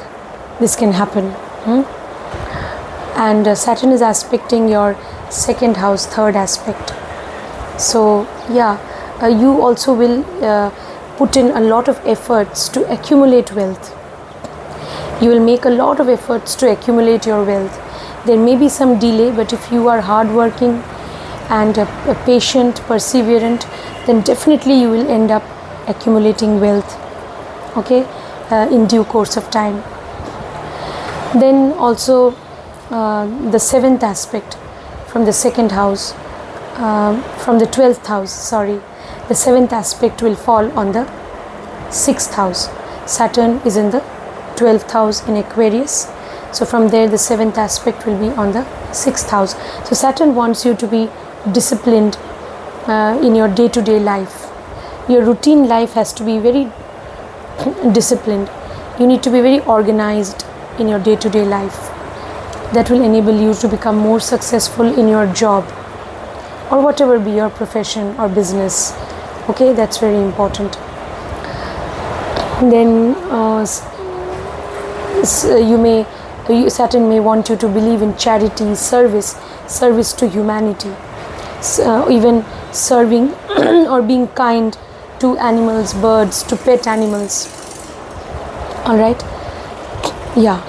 This can happen. And Saturn is aspecting your second house, third aspect. So yeah, you also will put in a lot of efforts to accumulate wealth. You will make a lot of efforts to accumulate your wealth. There may be some delay, but if you are hardworking and patient, perseverant, then definitely you will end up accumulating wealth, okay, in due course of time. Then also the seventh aspect from the second house, from the 12th house, sorry, the seventh aspect will fall on the 6th house. Saturn is in the 12th house in Aquarius. So from there the seventh aspect will be on the 6th house. So Saturn wants you to be disciplined in your day-to-day life. Your routine life has to be very disciplined. You need to be very organized in your day-to-day life. That will enable you to become more successful in your job or whatever be your profession or business. Okay, that's very important. Then Saturn may want you to believe in charity, service to humanity, even serving or being kind to animals, birds, to pet animals. All right, yeah.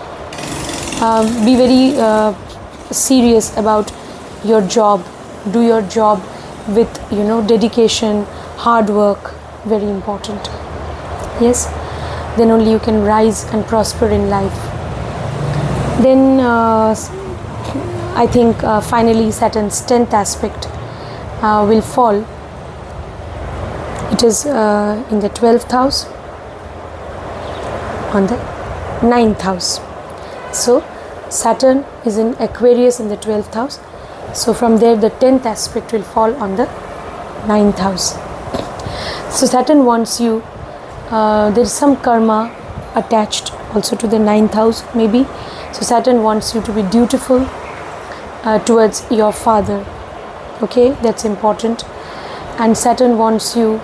Be very serious about your job. Do your job with dedication, hard work. Very important. Yes, then only you can rise and prosper in life. Then I think finally Saturn's 10th aspect will fall. It is in the 12th house on the 9th house. So Saturn is in Aquarius in the 12th house. So from there the 10th aspect will fall on the 9th house. So Saturn wants you, there is some karma attached also to the 9th house maybe. So Saturn wants you to be dutiful towards your father. Okay, that's important. And Saturn wants you,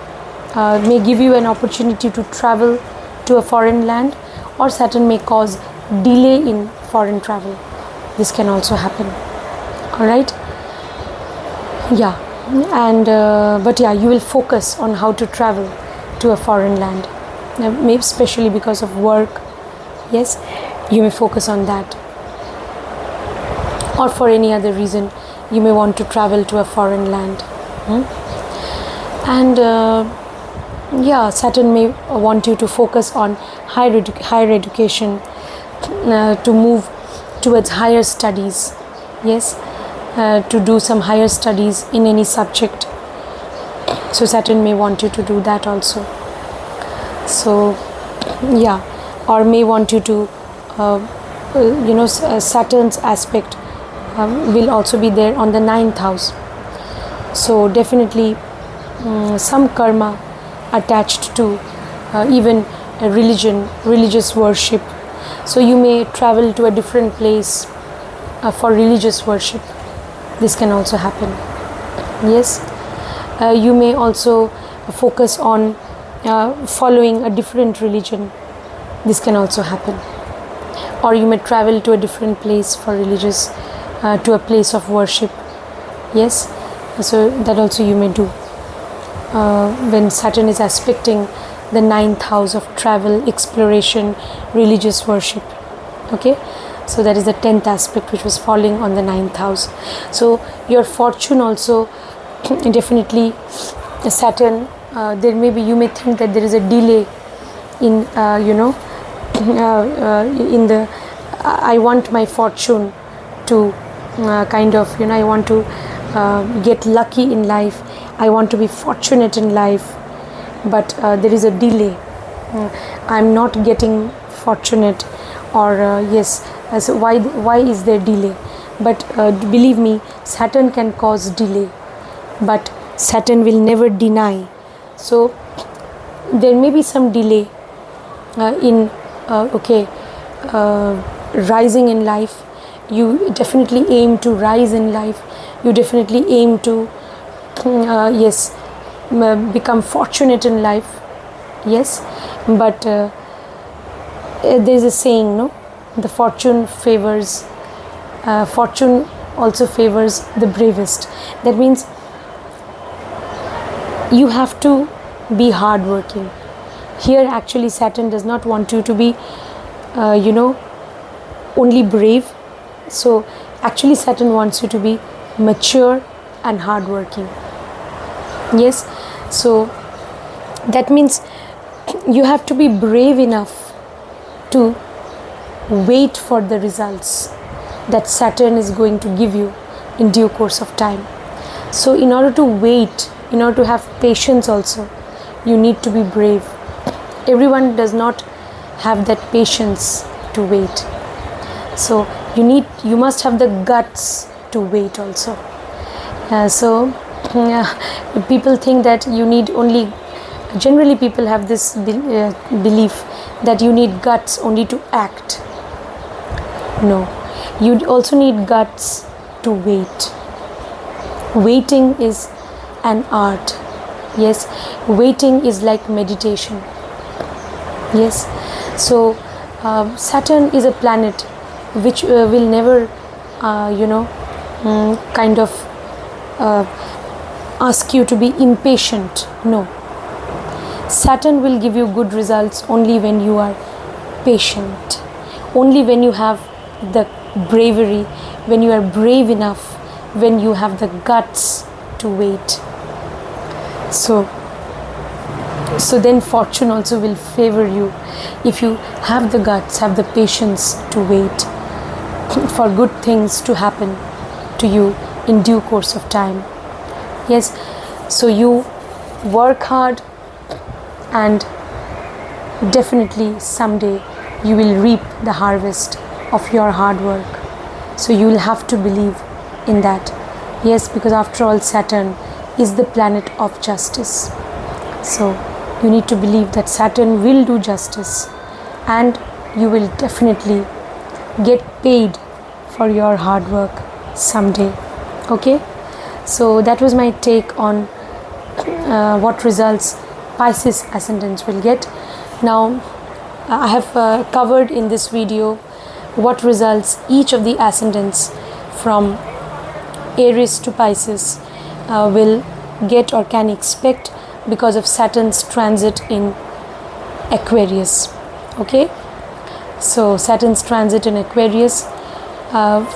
may give you an opportunity to travel to a foreign land, or Saturn may cause delay in foreign travel. This can also happen. All right, yeah. And but yeah, you will focus on how to travel to a foreign land, maybe especially because of work. Yes, you may focus on that, or for any other reason you may want to travel to a foreign land. And yeah, Saturn may want you to focus on higher education, to move towards higher studies. Yes, to do some higher studies in any subject. So Saturn may want you to do that also. So yeah, or may want you to Saturn's aspect will also be there on the 9th house. So definitely some karma attached to even a religious worship. So you may travel to a different place for religious worship. This can also happen. Yes, you may also focus on following a different religion. This can also happen. Or you may travel to a different place for religious, to a place of worship. Yes, so that also you may do when Saturn is aspecting the 9th house of travel, exploration, religious worship. Okay, so that is the 10th aspect which was falling on the 9th house. So your fortune also definitely Saturn, there may be, you may think that there is a delay in in the I want my fortune to I want to get lucky in life, I want to be fortunate in life, but there is a delay. I'm not getting fortunate, or yes, so why is there delay? But believe me, Saturn can cause delay, but Saturn will never deny. So there may be some delay in rising in life. You definitely aim to rise in life. You definitely aim to become fortunate in life. Yes, but there's a saying, no, the fortune also favors the bravest. That means you have to be hardworking. Here actually Saturn does not want you to be only brave. So actually Saturn wants you to be mature and hardworking. Yes, so that means you have to be brave enough to wait for the results that Saturn is going to give you in due course of time. So in order to wait, in order to have patience also, you need to be brave. Everyone does not have that patience to wait. So you must have the guts to wait also. People think that you need only, generally people have this belief that you need guts only to act. No, you also need guts to wait. Waiting is an art. Yes, waiting is like meditation. Yes, so Saturn is a planet which will never ask you to be impatient. No, Saturn will give you good results only when you are patient, only when you have the bravery, when you are brave enough, when you have the guts to wait. So then fortune also will favor you if you have the guts, have the patience to wait for good things to happen to you in due course of time. Yes, so you work hard and definitely someday you will reap the harvest of your hard work. So you will have to believe in that. Yes, because after all Saturn is the planet of justice. So you need to believe that Saturn will do justice and you will definitely get paid for your hard work someday. Okay, so that was my take on what results Pisces Ascendants will get. Now I have covered in this video what results each of the Ascendants from Aries to Pisces will get or can expect because of Saturn's transit in Aquarius. Okay, so Saturn's transit in Aquarius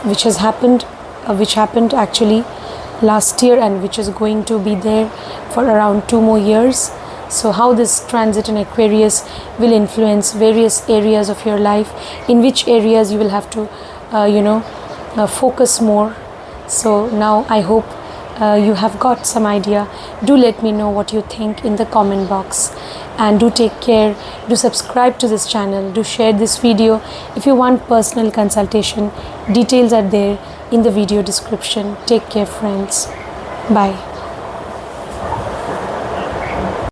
which happened actually last year and which is going to be there for around 2 more years. So how this transit in Aquarius will influence various areas of your life, in which areas you will have to focus more. So now I hope you have got some idea. Do let me know what you think in the comment box, and do take care. Do subscribe to this channel, do share this video. If you want personal consultation, details are there in the video description. Take care, friends. Bye.